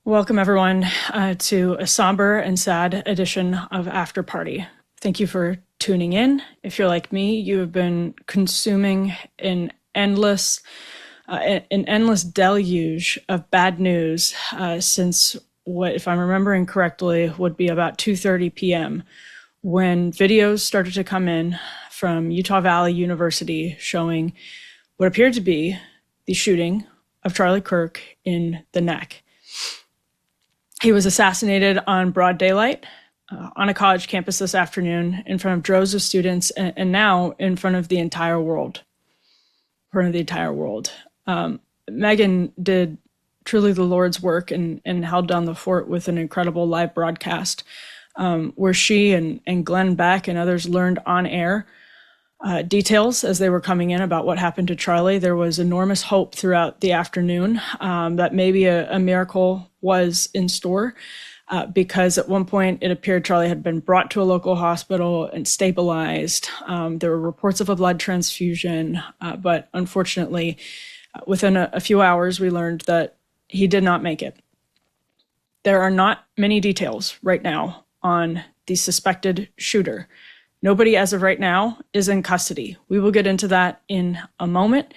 Welcome, everyone, to a somber and sad edition of After Party. Thank you for tuning in. If you're like me, you have been consuming an endless deluge of bad news since what, if I'm remembering correctly, would be about 2:30 p.m. when videos started to come in from Utah Valley University showing what appeared to be the shooting of Charlie Kirk in the neck. He was assassinated on broad daylight on a college campus this afternoon in front of droves of students and now in front of the entire world. Megan did truly the Lord's work and held down the fort with an incredible live broadcast where she and Glenn Beck and others learned on air details as they were coming in about what happened to Charlie. There was enormous hope throughout the afternoon that maybe a miracle was in store because at one point it appeared Charlie had been brought to a local hospital and stabilized. There were reports of a blood transfusion, but unfortunately, within a few hours, we learned that he did not make it. There are not many details right now on the suspected shooter. Nobody, as of right now, is in custody. We will get into that in a moment.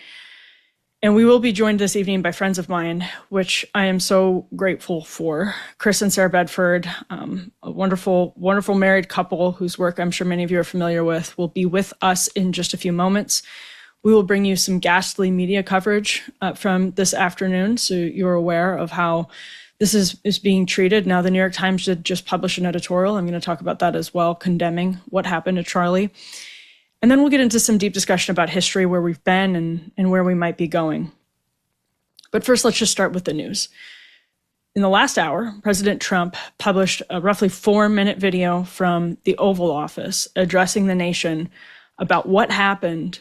And we will be joined this evening by friends of mine, which I am so grateful for. Chris and Sarah Bedford, a wonderful, wonderful married couple whose work I'm sure many of you are familiar with, will be with us in just a few moments. We will bring you some ghastly media coverage from this afternoon, so you're aware of how this is being treated. Now, the New York Times did just publish an editorial. I'm going to talk about that as well, condemning what happened to Charlie. And then we'll get into some deep discussion about history, where we've been and where we might be going. But first, let's just start with the news. In the last hour, President Trump published a roughly 4-minute video from the Oval Office addressing the nation about what happened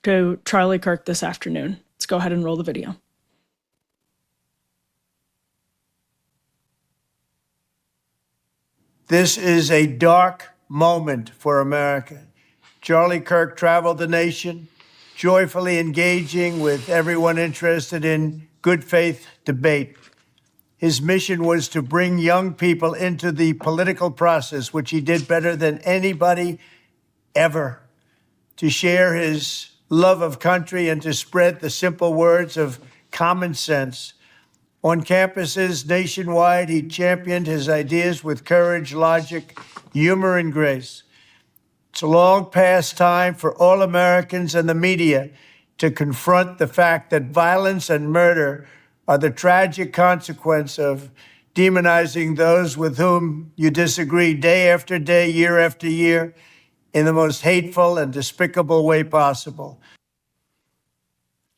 to Charlie Kirk this afternoon. Let's go ahead and roll the video. This is a dark moment for America. Charlie Kirk traveled the nation, joyfully engaging with everyone interested in good faith debate. His mission was to bring young people into the political process, which he did better than anybody ever, to share his love of country and to spread the simple words of common sense. On campuses nationwide, he championed his ideas with courage, logic, humor, and grace. It's a long past time for all Americans and the media to confront the fact that violence and murder are the tragic consequence of demonizing those with whom you disagree day after day, year after year, in the most hateful and despicable way possible.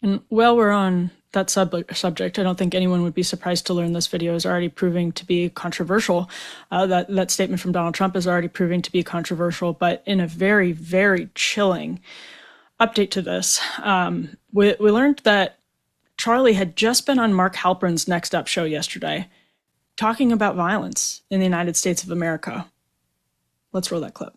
And while we're on that subject, I don't think anyone would be surprised to learn this video is already proving to be controversial. That statement from Donald Trump is already proving to be controversial, but in a very, very chilling update to this, we learned that Charlie had just been on Mark Halperin's Next Up show yesterday, talking about violence in the United States of America. Let's roll that clip.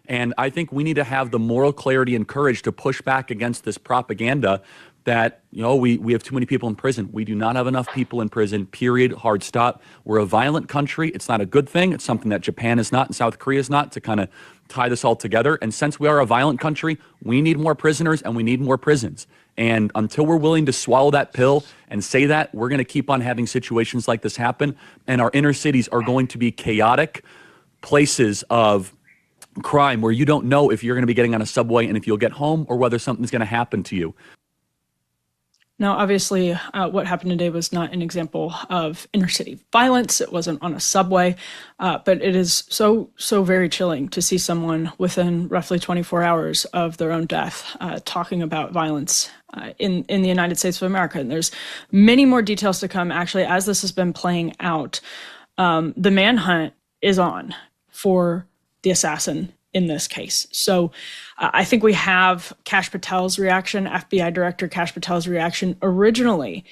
And I think we need to have the moral clarity and courage to push back against this propaganda that, we have too many people in prison. We do not have enough people in prison, period, hard stop. We're a violent country. It's not a good thing. It's something that Japan is not and South Korea is not, to kind of tie this all together. And since we are a violent country, we need more prisoners and we need more prisons. And until we're willing to swallow that pill and say that, we're going to keep on having situations like this happen. And our inner cities are going to be chaotic places of crime where you don't know if you're going to be getting on a subway and if you'll get home or whether something's going to happen to you. Now, obviously, what happened today was not an example of inner city violence. It wasn't on a subway, but it is so very chilling to see someone within roughly 24 hours of their own death talking about violence in the United States of America. And there's many more details to come, actually, as this has been playing out. The manhunt is on for the assassin in this case. So I think we have Kash Patel's reaction, FBI Director Kash Patel's reaction. Originally,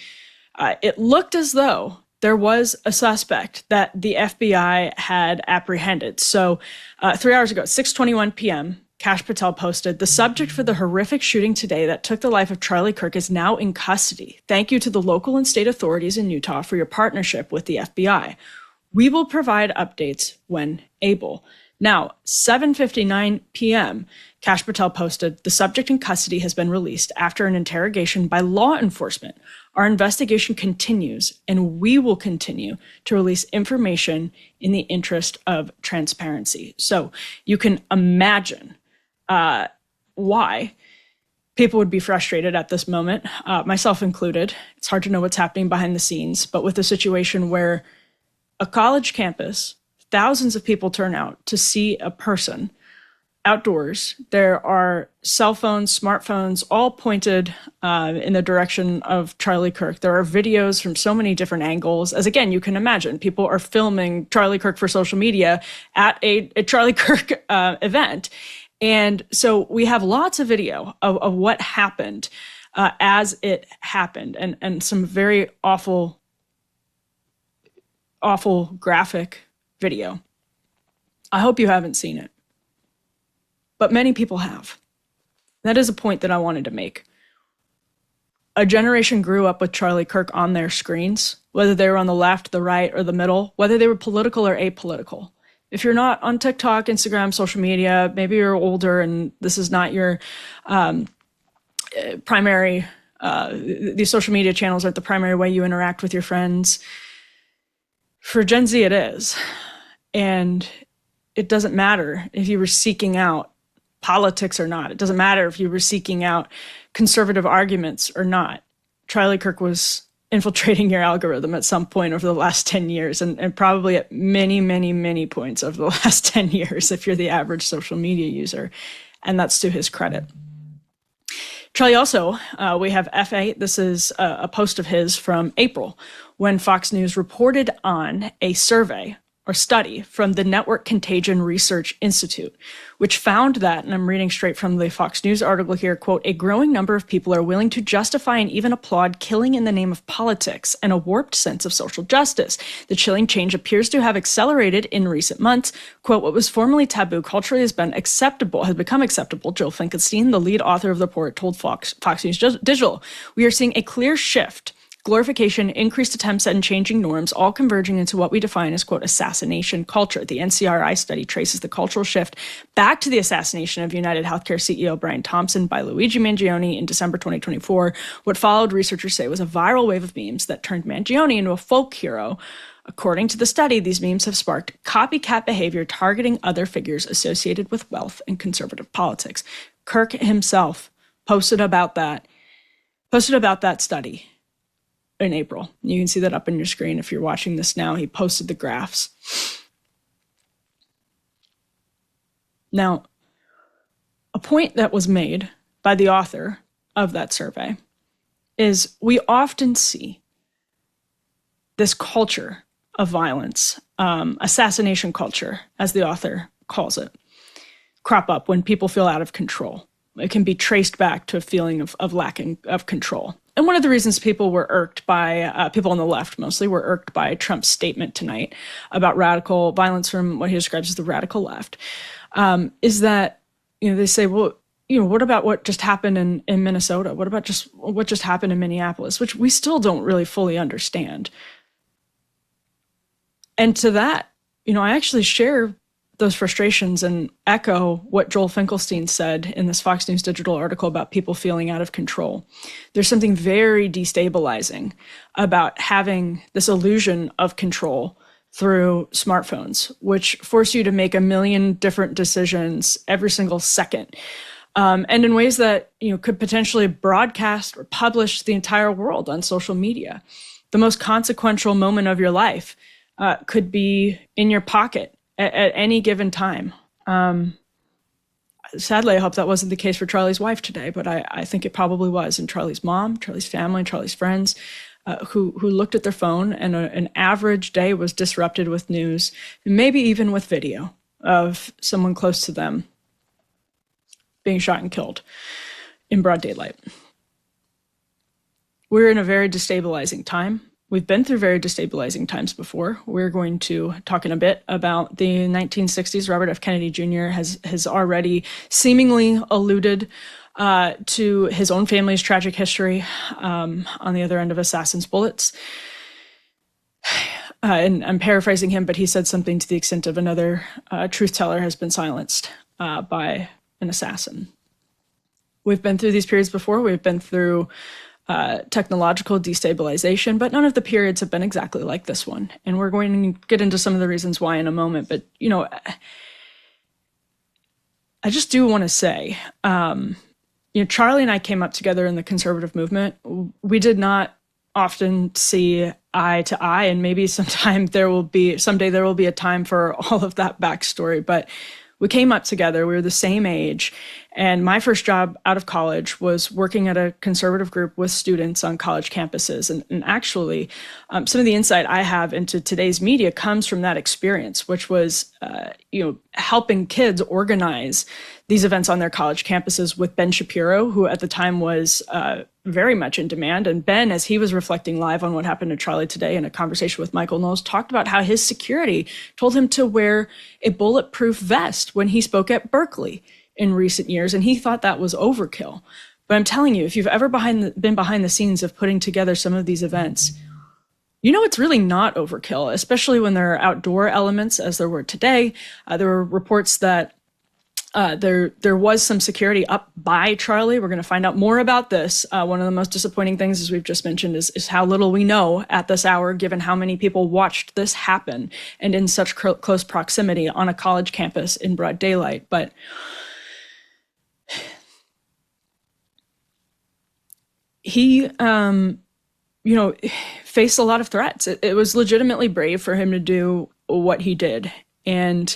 it looked as though there was a suspect that the FBI had apprehended. So 3 hours ago, 6:21 p.m., Kash Patel posted, "The subject for the horrific shooting today that took the life of Charlie Kirk is now in custody. Thank you to the local and state authorities in Utah for your partnership with the FBI. We will provide updates when able." Now, 7:59 p.m., Kash Patel posted, "The subject in custody has been released after an interrogation by law enforcement. Our investigation continues, and we will continue to release information in the interest of transparency." So you can imagine why people would be frustrated at this moment, myself included. It's hard to know what's happening behind the scenes, but with a situation where a college campus, thousands of people turn out to see a person outdoors. There are cell phones, smartphones, all pointed in the direction of Charlie Kirk. There are videos from so many different angles. As again, you can imagine, people are filming Charlie Kirk for social media at a Charlie Kirk event. And so we have lots of video of what happened as it happened, and some very awful graphic video. I hope you haven't seen it, but many people have. That is a point that I wanted to make. A generation grew up with Charlie Kirk on their screens, whether they were on the left, the right, or the middle, whether they were political or apolitical. If you're not on TikTok, Instagram, social media, maybe you're older and this is not your primary, these social media channels aren't the primary way you interact with your friends. For Gen Z, it is. And it doesn't matter if you were seeking out politics or not. It doesn't matter if you were seeking out conservative arguments or not. Charlie Kirk was infiltrating your algorithm at some point over the last 10 years, and probably at many, many, many points over the last 10 years if you're the average social media user. And that's to his credit. Charlie also, we have F8. This is a post of his from April when Fox News reported on a survey or study from the Network Contagion Research Institute, which found that, and I'm reading straight from the Fox News article here, quote, "A growing number of people are willing to justify and even applaud killing in the name of politics and a warped sense of social justice. The chilling change appears to have accelerated in recent months. Quote, what was formerly taboo culturally has become acceptable. Jill Finkelstein, the lead author of the report, told Fox News Digital, we are seeing a clear shift. Glorification, increased attempts at changing norms, all converging into what we define as, quote, assassination culture. The NCRI study traces the cultural shift back to the assassination of United Healthcare CEO Brian Thompson by Luigi Mangione in December 2024. What followed, researchers say, was a viral wave of memes that turned Mangione into a folk hero. According to the study, these memes have sparked copycat behavior targeting other figures associated with wealth and conservative politics." Kirk himself posted about that study in April. You can see that up on your screen if you're watching this now. He posted the graphs. Now, a point that was made by the author of that survey is we often see this culture of violence, assassination culture, as the author calls it, crop up when people feel out of control. It can be traced back to a feeling of lacking of control. And one of the reasons people were irked by, people on the left mostly, were irked by Trump's statement tonight about radical violence from what he describes as the radical left, is that, they say, well, what about what just happened in Minnesota? What about what just happened in Minneapolis, which we still don't really fully understand. And to that, I actually share those frustrations and echo what Joel Finkelstein said in this Fox News Digital article about people feeling out of control. There's something very destabilizing about having this illusion of control through smartphones, which force you to make a million different decisions every single second. And in ways that could potentially broadcast or publish the entire world on social media. The most consequential moment of your life could be in your pocket at any given time. Sadly, I hope that wasn't the case for Charlie's wife today, but I think it probably was. And Charlie's mom, Charlie's family, Charlie's friends, who looked at their phone, and an average day was disrupted with news, maybe even with video of someone close to them being shot and killed in broad daylight. We're in a very destabilizing time. We've been through very destabilizing times before. We're going to talk in a bit about the 1960s. Robert F. Kennedy Jr. has already seemingly alluded to his own family's tragic history on the other end of assassin's bullets. And I'm paraphrasing him, but he said something to the extent of another truth teller has been silenced by an assassin. We've been through these periods before. We've been through technological destabilization, but none of the periods have been exactly like this one. And we're going to get into some of the reasons why in a moment. But, you know, I just do want to say, you know, Charlie and I came up together in the conservative movement. We did not often see eye to eye, and maybe someday there will be a time for all of that backstory. But we came up together. We were the same age. And my first job out of college was working at a conservative group with students on college campuses. And actually, some of the insight I have into today's media comes from that experience, which was, you know, helping kids organize these events on their college campuses with Ben Shapiro, who at the time was very much in demand. And Ben, as he was reflecting live on what happened to Charlie today in a conversation with Michael Knowles, talked about how his security told him to wear a bulletproof vest when he spoke at Berkeley in recent years, and he thought that was overkill. But I'm telling you, if you've ever been behind the scenes of putting together some of these events, you know it's really not overkill, especially when there are outdoor elements, as there were today. There were reports that there was some security up by Charlie. We're going to find out more about this. One of the most disappointing things, as we've just mentioned, is how little we know at this hour, given how many people watched this happen and in such close proximity on a college campus in broad daylight. But he, you know, faced a lot of threats. It was legitimately brave for him to do what he did. And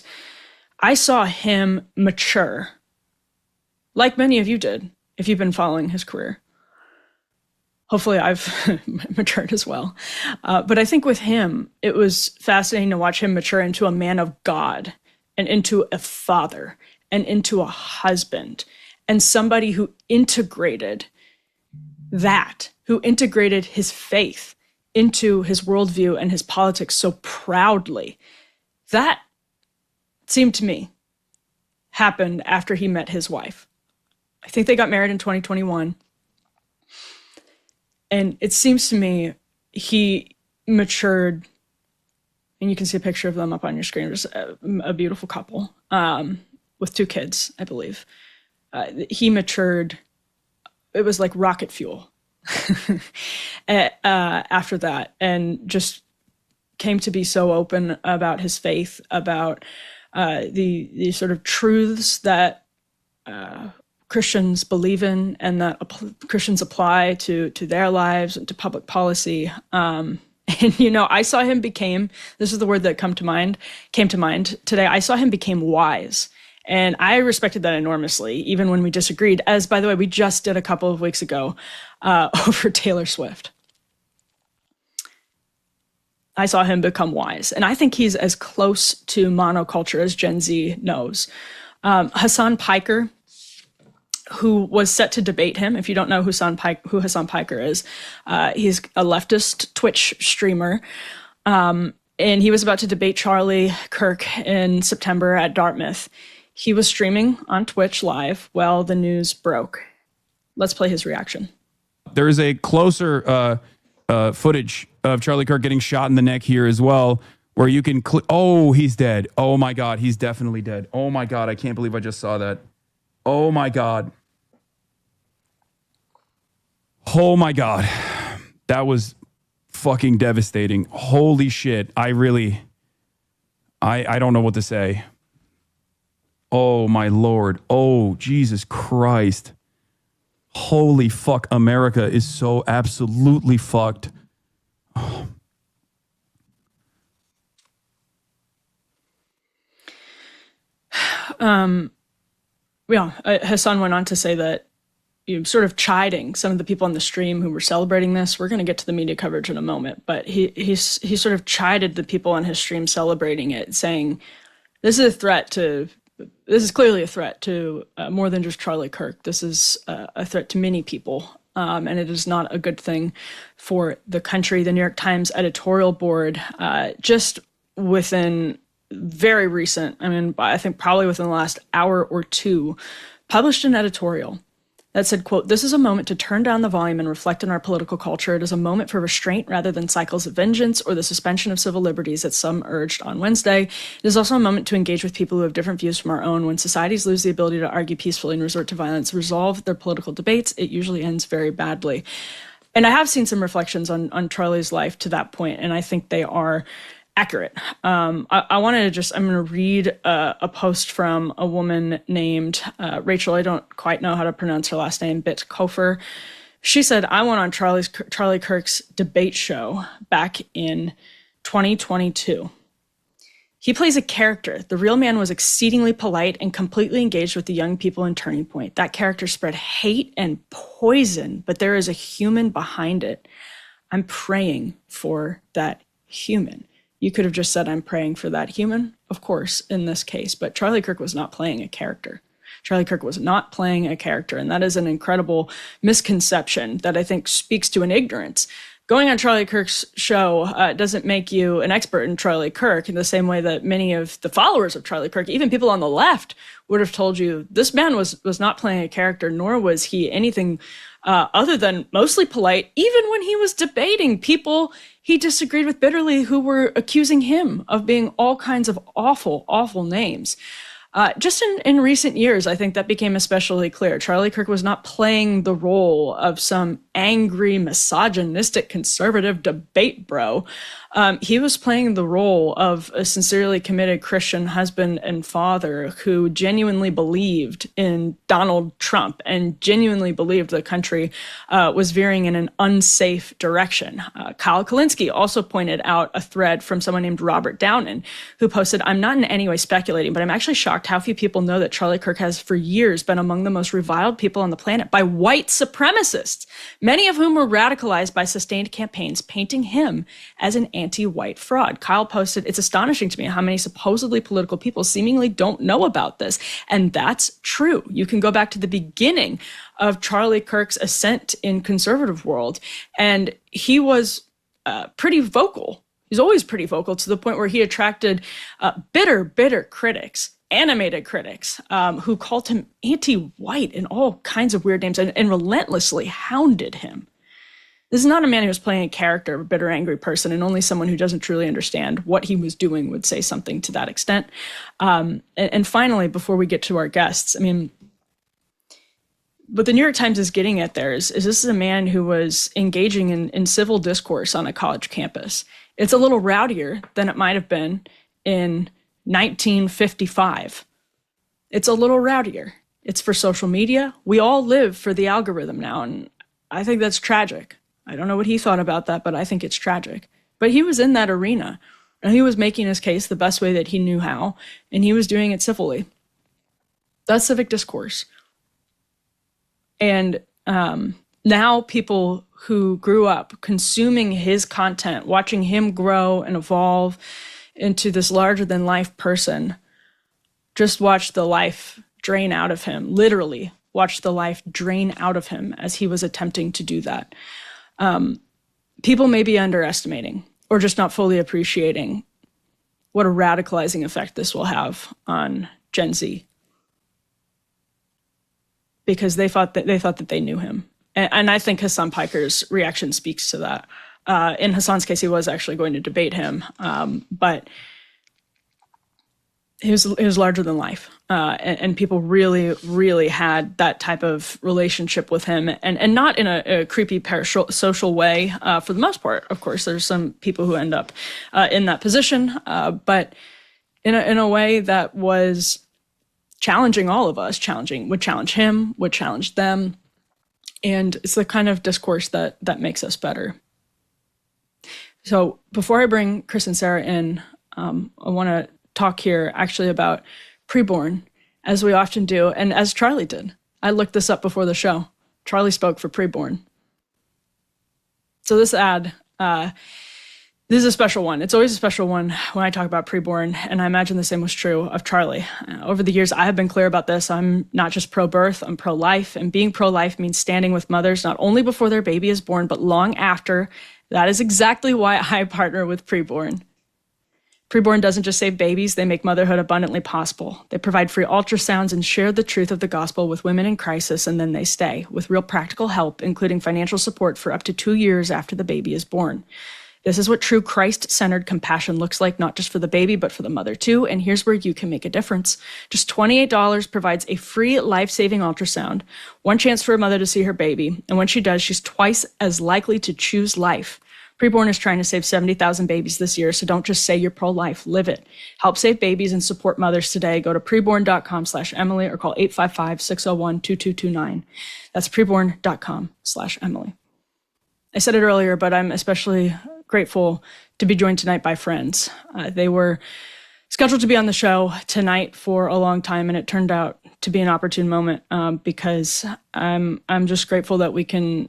I saw him mature, like many of you did, if you've been following his career. Hopefully I've matured as well. But I think with him, it was fascinating to watch him mature into a man of God and into a father and into a husband and somebody who integrated his faith into his worldview and his politics so proudly. That seemed to me happened after he met his wife. I think they got married in 2021. And it seems to me he matured, and you can see a picture of them up on your screen. There's a beautiful couple with 2 kids, I believe. He matured. It was like rocket fuel after that, and just came to be so open about his faith, about the sort of truths that Christians believe in and that Christians apply to their lives and to public policy. And, you know, I saw him this is the word that came to mind today. I saw him became wise. And I respected that enormously, even when we disagreed, as, by the way, we just did a couple of weeks ago over Taylor Swift. I saw him become wise. And I think he's as close to monoculture as Gen Z knows. Hasan Piker, who was set to debate him. If you don't know who Hasan Piker is, he's a leftist Twitch streamer. And he was about to debate Charlie Kirk in September at Dartmouth. He was streaming on Twitch live while the news broke. Let's play his reaction. There is a closer footage of Charlie Kirk getting shot in the neck here as well, where you can oh, he's dead. Oh my God, he's definitely dead. Oh my God, I can't believe I just saw that. Oh my God. Oh my God. That was fucking devastating. Holy shit. I don't know what to say. Oh my Lord. Oh, Jesus Christ. Holy fuck. America is so absolutely fucked. Oh. Hasan went on to say that, you know, sort of chiding some of the people on the stream who were celebrating this. We're going to get to the media coverage in a moment, but he sort of chided the people on his stream celebrating it, saying, this is clearly a threat to more than just Charlie Kirk. This is a threat to many people and it is not a good thing for the country. The New York Times editorial board, just within very recent, I think probably within the last hour or two, published an editorial that said, quote, "This is a moment to turn down the volume and reflect on our political culture. It is a moment for restraint rather than cycles of vengeance or the suspension of civil liberties that some urged on Wednesday. It is also a moment to engage with people who have different views from our own. When societies lose the ability to argue peacefully and resort to violence, resolve their political debates, it usually ends very badly." And I have seen some reflections on Charlie's life to that point, and I think they are accurate. I'm going to read a post from a woman named Rachel. I don't quite know how to pronounce her last name, Bitkofer. She said, "I went on Charlie Kirk's debate show back in 2022. He plays a character. The real man was exceedingly polite and completely engaged with the young people in Turning Point. That character spread hate and poison, but there is a human behind it. I'm praying for that human." You could have just said, "I'm praying for that human," of course, in this case, but Charlie Kirk was not playing a character. Charlie Kirk was not playing a character, and that is an incredible misconception that I think speaks to an ignorance. Going on Charlie Kirk's show doesn't make you an expert in Charlie Kirk in the same way that many of the followers of Charlie Kirk, even people on the left, would have told you this man was not playing a character, nor was he anything other than mostly polite, even when he was debating people he disagreed with bitterly who were accusing him of being all kinds of awful, awful names. Just in recent years, I think that became especially clear. Charlie Kirk was not playing the role of some angry, misogynistic, conservative debate bro. He was playing the role of a sincerely committed Christian husband and father who genuinely believed in Donald Trump and genuinely believed the country was veering in an unsafe direction. Kyle Kalinske also pointed out a thread from someone named Robert Downen, who posted, "I'm not in any way speculating, but I'm actually shocked how few people know that Charlie Kirk has for years been among the most reviled people on the planet by white supremacists, many of whom were radicalized by sustained campaigns painting him as an anti-white fraud." Kyle posted, "It's astonishing to me how many supposedly political people seemingly don't know about this." And that's true. You can go back to the beginning of Charlie Kirk's ascent in conservative world, and he was pretty vocal. He's always pretty vocal to the point where he attracted bitter critics, animated critics, who called him anti-white and all kinds of weird names and relentlessly hounded him. This is not a man who was playing a character of a bitter, angry person, and only someone who doesn't truly understand what he was doing would say something to that extent. And finally, before we get to our guests, what the New York Times is getting at there is this is a man who was engaging in civil discourse on a college campus. It's a little rowdier than it might have been in 1955. It's a little rowdier. It's for social media. We all live for the algorithm now, and I think that's tragic. I don't know what he thought about that, but I think it's tragic. But he was in that arena, and he was making his case the best way that he knew how, and he was doing it civilly. That's civic discourse. And now people who grew up consuming his content, watching him grow and evolve into this larger-than-life person, just watched the life drain out of him, literally watched the life drain out of him as he was attempting to do that. People may be underestimating or just not fully appreciating what a radicalizing effect this will have on Gen Z, because they thought that they knew him. And I think Hasan Piker's reaction speaks to that. In Hasan's case, he was actually going to debate him, but he was larger than life. And people really, really had that type of relationship with him, and not in a creepy parasocial way for the most part. Of course, there's some people who end up in that position, but in a way that was challenging all of us, would challenge him, would challenge them. And it's the kind of discourse that makes us better. So before I bring Chris and Sarah in, I want to talk here actually about preborn, as we often do, and as Charlie did. I looked this up before the show. Charlie spoke for preborn. So this ad This is a special one. It's always a special one when I talk about preborn, and I imagine the same was true of Charlie. Over the years, I have been clear about this. I'm not just pro-birth, I'm pro-life, and being pro-life means standing with mothers not only before their baby is born, but long after. That is exactly why I partner with Preborn. Preborn doesn't just save babies, they make motherhood abundantly possible. They provide free ultrasounds and share the truth of the gospel with women in crisis, and then they stay, with real practical help, including financial support for up to 2 years after the baby is born. This is what true Christ-centered compassion looks like, not just for the baby, but for the mother too. And here's where you can make a difference. Just $28 provides a free life-saving ultrasound, one chance for a mother to see her baby. And when she does, she's twice as likely to choose life. Preborn is trying to save 70,000 babies this year, so don't just say you're pro-life, live it. Help save babies and support mothers today. Go to preborn.com/Emily or call 855-601-2229. That's preborn.com/Emily. I said it earlier, but I'm especially grateful to be joined tonight by friends. They were scheduled to be on the show tonight for a long time, and it turned out to be an opportune moment because I'm just grateful that we can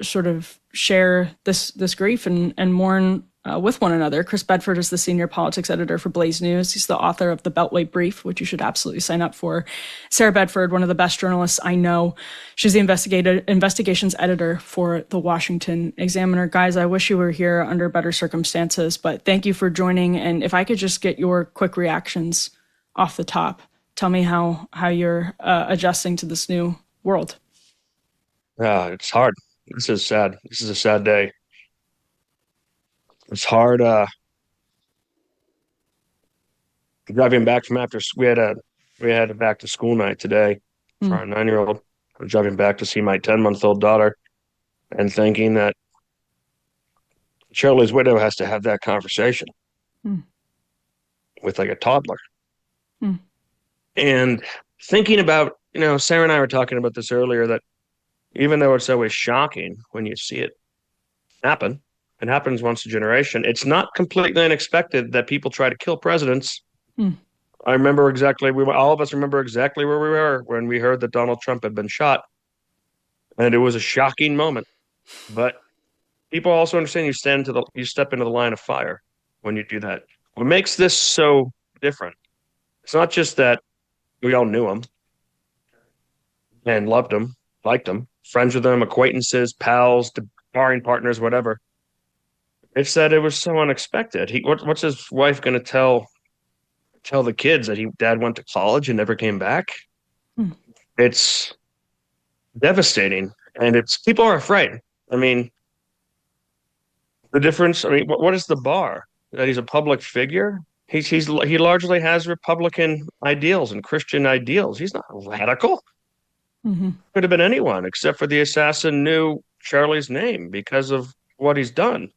sort of share this grief and mourn with one another. Chris Bedford is the senior politics editor for Blaze News. He's the author of the Beltway Brief, which you should absolutely sign up for. Sarah Bedford, one of the best journalists I know. She's the investigations editor for the Washington Examiner. Guys, I wish you were here under better circumstances, but thank you for joining. And if I could just get your quick reactions off the top, tell me how you're adjusting to this new world. It's hard. This is sad. This is a sad day. It's hard. Driving back from after we had a back to school night today for our 9-year-old. I was driving back to see my 10-month-old daughter, and thinking that Charlie's widow has to have that conversation with like a toddler, and thinking about Sarah and I were talking about this earlier, that even though it's always shocking when you see it happen. It happens once a generation. It's not completely unexpected that people try to kill presidents. I remember exactly, all of us remember exactly where we were when we heard that Donald Trump had been shot. And it was a shocking moment. But people also understand you step into the line of fire when you do that. What makes this so different, it's not just that we all knew him and loved him, liked him, friends with him, acquaintances, pals, sparring partners, whatever. It's that it was so unexpected. What's his wife going to tell the kids that dad went to college and never came back? It's devastating, and people are afraid. I mean, the difference. I mean, what is the bar? That he's a public figure. He largely has Republican ideals and Christian ideals. He's not radical. Could have been anyone, except for the assassin knew Charlie's name because of what he's done.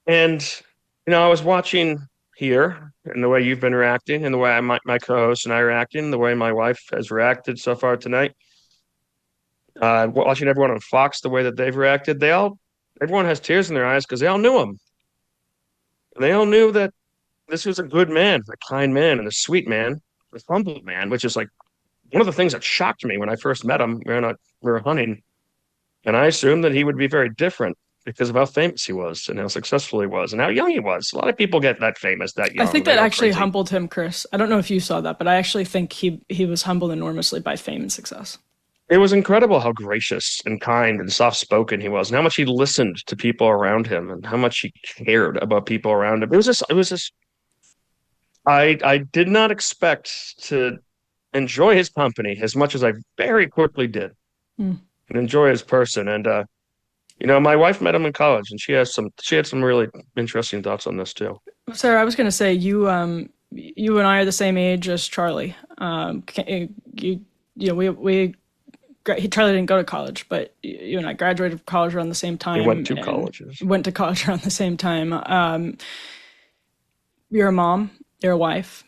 And, I was watching here, and the way you've been reacting, and the way my co-host and I are reacting, and the way my wife has reacted so far tonight. Watching everyone on Fox, the way that they've reacted, everyone has tears in their eyes because they all knew him. And they all knew that this was a good man, a kind man, and a sweet man, a humble man, which is like one of the things that shocked me when I first met him. We were hunting, and I assumed that he would be very different because of how famous he was and how successful he was and how young he was. A lot of people get that famous that young. I think that actually humbled him, Chris. I don't know if you saw that, but I actually think he was humbled enormously by fame and success. It was incredible how gracious and kind and soft-spoken he was, and how much he listened to people around him, and how much he cared about people around him. It was just. I did not expect to enjoy his company as much as I very quickly did, and enjoy his person. And my wife met him in college, and she had some really interesting thoughts on this too. Sarah, I was going to say you and I are the same age as Charlie. Charlie didn't go to college, but you and I graduated from college around the same time. We went to colleges. Went to college around the same time. You're a mom. You're a wife.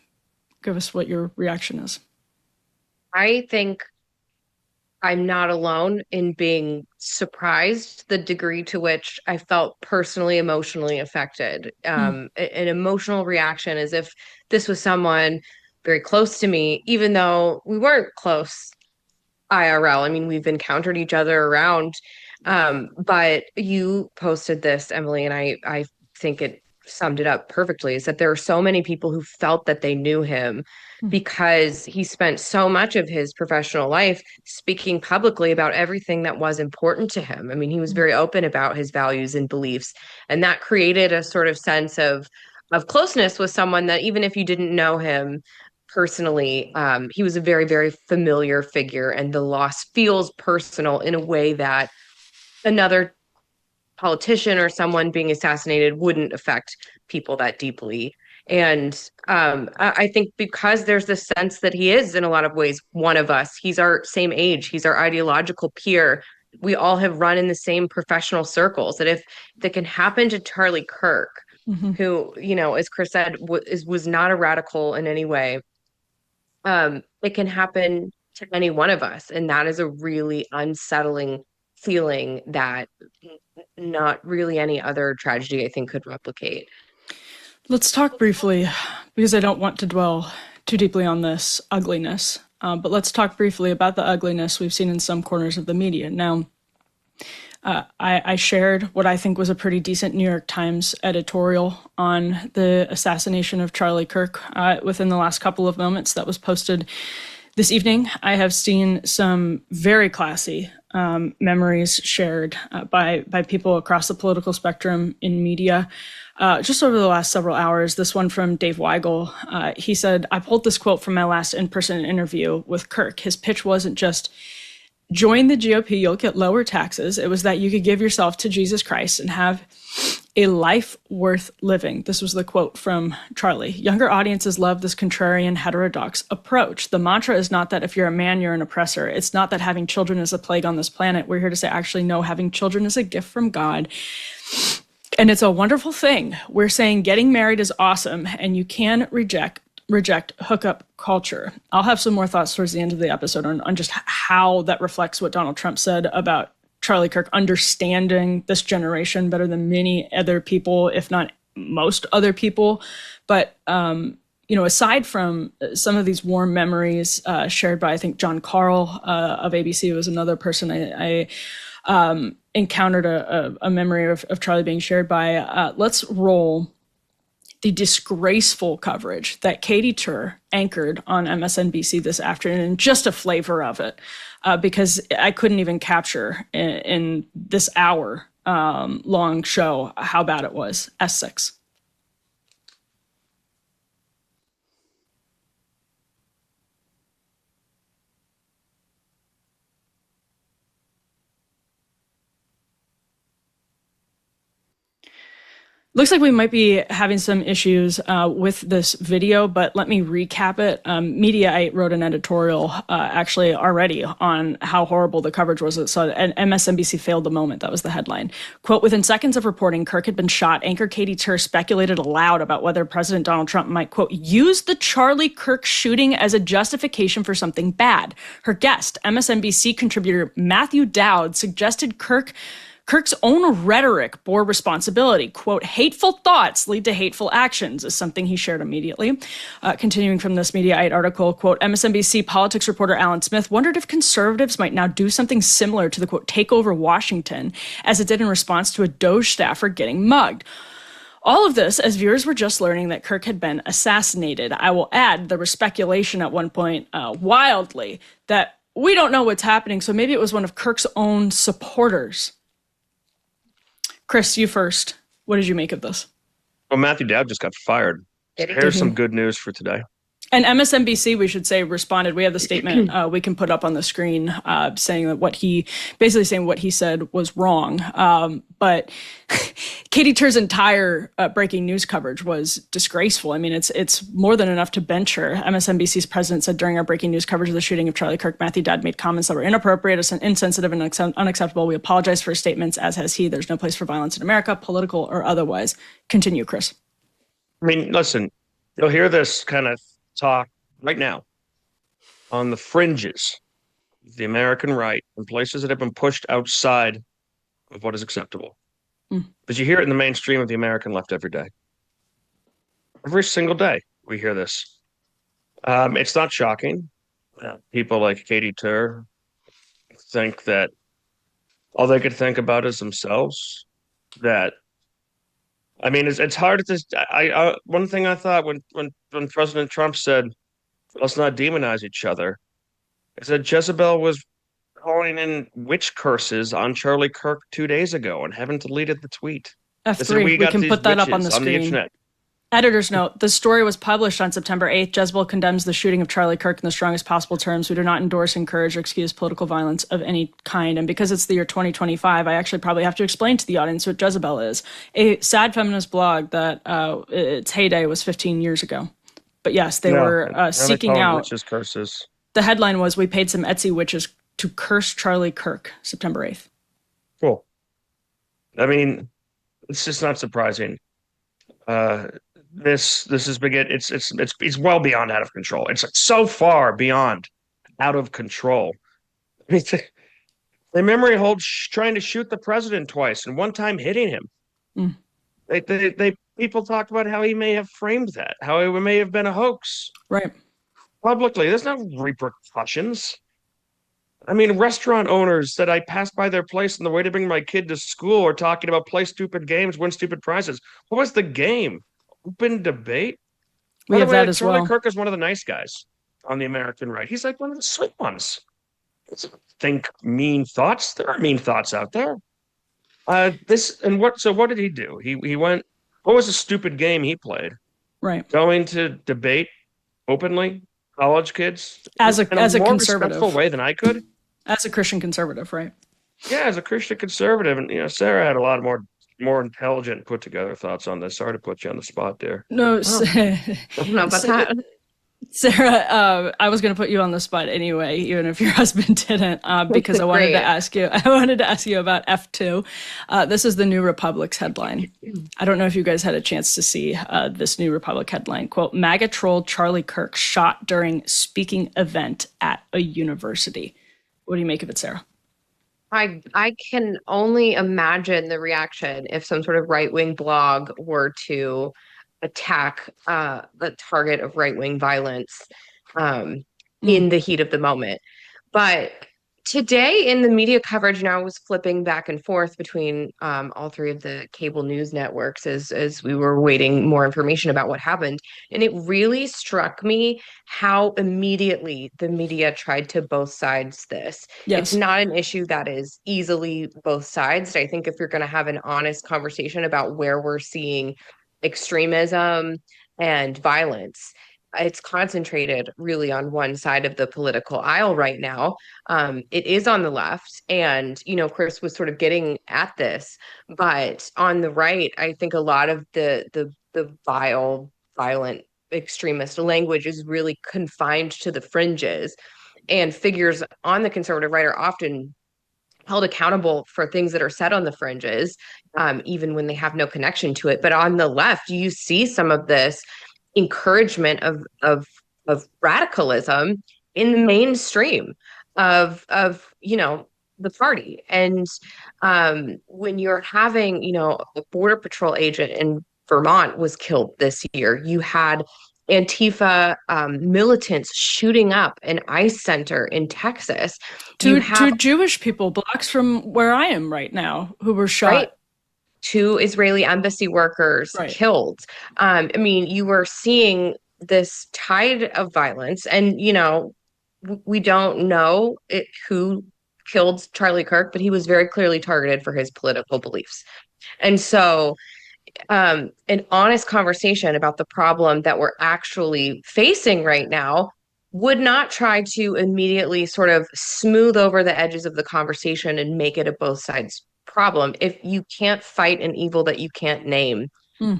Give us what your reaction is. I think I'm not alone in being surprised the degree to which I felt personally, emotionally affected. An emotional reaction as if this was someone very close to me, even though we weren't close IRL. I mean, we've encountered each other around But you posted this, Emily, and I think it summed it up perfectly, is that there are so many people who felt that they knew him because he spent so much of his professional life speaking publicly about everything that was important to him. I mean, he was very open about his values and beliefs, and that created a sort of sense of closeness with someone that even if you didn't know him personally, he was a very, very familiar figure, and the loss feels personal in a way that another politician or someone being assassinated wouldn't affect people that deeply. And I think because there's this sense that he is, in a lot of ways, one of us. He's our same age. He's our ideological peer. We all have run in the same professional circles. That if that can happen to Charlie Kirk, who, as Chris said, was not a radical in any way, it can happen to any one of us. And that is a really unsettling feeling that not really any other tragedy, I think, could replicate. Let's talk briefly, because I don't want to dwell too deeply on this ugliness, but let's talk briefly about the ugliness we've seen in some corners of the media. Now, I shared what I think was a pretty decent New York Times editorial on the assassination of Charlie Kirk within the last couple of moments that was posted this evening. I have seen some very classy memories shared by people across the political spectrum in media just over the last several hours. This one from Dave Weigel. He said, "I pulled this quote from my last in-person interview with Kirk. His pitch wasn't just join the GOP, you'll get lower taxes. It was that you could give yourself to Jesus Christ and have a life worth living." This was the quote from Charlie. "Younger audiences love this contrarian, heterodox approach. The mantra is not that if you're a man, you're an oppressor. It's not that having children is a plague on this planet. We're here to say, actually, no, having children is a gift from God. And it's a wonderful thing. We're saying getting married is awesome, and you can reject hookup culture." I'll have some more thoughts towards the end of the episode on just how that reflects what Donald Trump said about Charlie Kirk understanding this generation better than many other people, if not most other people. But, aside from some of these warm memories shared by, I think, John Carl of ABC was another person I encountered a memory of Charlie being shared by. Let's roll the disgraceful coverage that Katie Tur anchored on MSNBC this afternoon, just a flavor of it, because I couldn't even capture in this hour long show how bad it was. S6. Looks like we might be having some issues with this video, but let me recap it. Mediaite wrote an editorial actually already on how horrible the coverage was. So, and MSNBC failed the moment. That was the headline. Quote, "Within seconds of reporting Kirk had been shot, anchor Katie Tur speculated aloud about whether President Donald Trump might, quote, use the Charlie Kirk shooting as a justification for something bad. Her guest, MSNBC contributor Matthew Dowd, suggested Kirk's own rhetoric bore responsibility. Quote, hateful thoughts lead to hateful actions is something he shared immediately." Continuing from this Mediaite article, quote, "MSNBC politics reporter Alan Smith wondered if conservatives might now do something similar to the, quote, take over Washington as it did in response to a Doge staffer getting mugged. All of this as viewers were just learning that Kirk had been assassinated. I will add there was speculation at one point, wildly, that we don't know what's happening, so maybe it was one of Kirk's own supporters." Chris, you first. What did you make of this? Well, Matthew Dowd just got fired. Here's some good news for today. And MSNBC, we should say, responded. We have the statement we can put up on the screen saying that what he said was wrong. But Katie Tur's entire breaking news coverage was disgraceful. I mean, it's more than enough to bench her. MSNBC's president said during our breaking news coverage of the shooting of Charlie Kirk, Matthew Dowd made comments that were inappropriate, insensitive, and unacceptable. We apologize for his statements, as has he. There's no place for violence in America, political or otherwise. Continue, Chris. I mean, listen, you'll hear this kind of talk right now on the fringes of the American right in places that have been pushed outside of what is acceptable. But you hear it in the mainstream of the American left every day. Every single day we hear this. It's not shocking. People like Katie Tur think that all they could think about is themselves. That I mean, it's hard to. One thing I thought when President Trump said, "Let's not demonize each other," is that Jezebel was calling in witch curses on Charlie Kirk 2 days ago and haven't deleted the tweet. They said, F3, we we got can these put that up on witches the on the screen. internet. Editor's note, the story was published on September 8th. Jezebel condemns the shooting of Charlie Kirk in the strongest possible terms. We do not endorse, encourage, or excuse political violence of any kind. And because it's the year 2025, I actually probably have to explain to the audience what Jezebel is. A sad feminist blog that its heyday was 15 years ago. But yes, they were seeking out... witches curses. The headline was, we paid some Etsy witches to curse Charlie Kirk, September 8th. Cool. I mean, it's just not surprising. This is begin. It's well beyond out of control. It's like so far beyond out of control. I mean, the memory holds trying to shoot the president twice and one time hitting him. Mm. They people talk about how he may have framed that, how it may have been a hoax. Right. Publicly, there's no repercussions. I mean, restaurant owners that I passed by their place on the way to bring my kid to school are talking about play stupid games, win stupid prizes. What was the game? Open debate? We have that as well. Charlie Kirk is one of the nice guys on the American right. He's like one of the sweet ones. Think mean thoughts. There are mean thoughts out there. So what did he do? He went, what was the stupid game he played? Right. Going to debate openly, college kids as a more conservative respectful way than I could. As a Christian conservative, right? Yeah, as a Christian conservative, and Sarah had a lot more intelligent, put together thoughts on this. Sorry to put you on the spot there. No, I don't know about that. Sarah, I was going to put you on the spot anyway, even if your husband didn't, because I wanted to ask you. I wanted to ask you about F2. This is the New Republic's headline. I don't know if you guys had a chance to see this New Republic headline. Quote: MAGA troll Charlie Kirk shot during speaking event at a university. What do you make of it, Sarah? I can only imagine the reaction if some sort of right-wing blog were to attack the target of right-wing violence in the heat of the moment. But today in the media coverage, now I was flipping back and forth between all three of the cable news networks as we were waiting more information about what happened. And it really struck me how immediately the media tried to both sides this. Yes. It's not an issue that is easily both sides. I think if you're going to have an honest conversation about where we're seeing extremism and violence, it's concentrated really on one side of the political aisle right now. It is on the left, and Chris was sort of getting at this, but on the right, I think a lot of the violent extremist language is really confined to the fringes, and figures on the conservative right are often held accountable for things that are said on the fringes, even when they have no connection to it. But on the left, you see some of this encouragement of radicalism in the mainstream of the party. And when you're having, a border patrol agent in Vermont was killed this year, you had Antifa militants shooting up an ICE center in Texas. Two Jewish people blocks from where I am right now who were shot. Right. 2 Israeli embassy workers killed. I mean, you were seeing this tide of violence, and we don't know who killed Charlie Kirk, but he was very clearly targeted for his political beliefs. And so an honest conversation about the problem that we're actually facing right now would not try to immediately sort of smooth over the edges of the conversation and make it a both sides problem if you can't fight an evil that you can't name.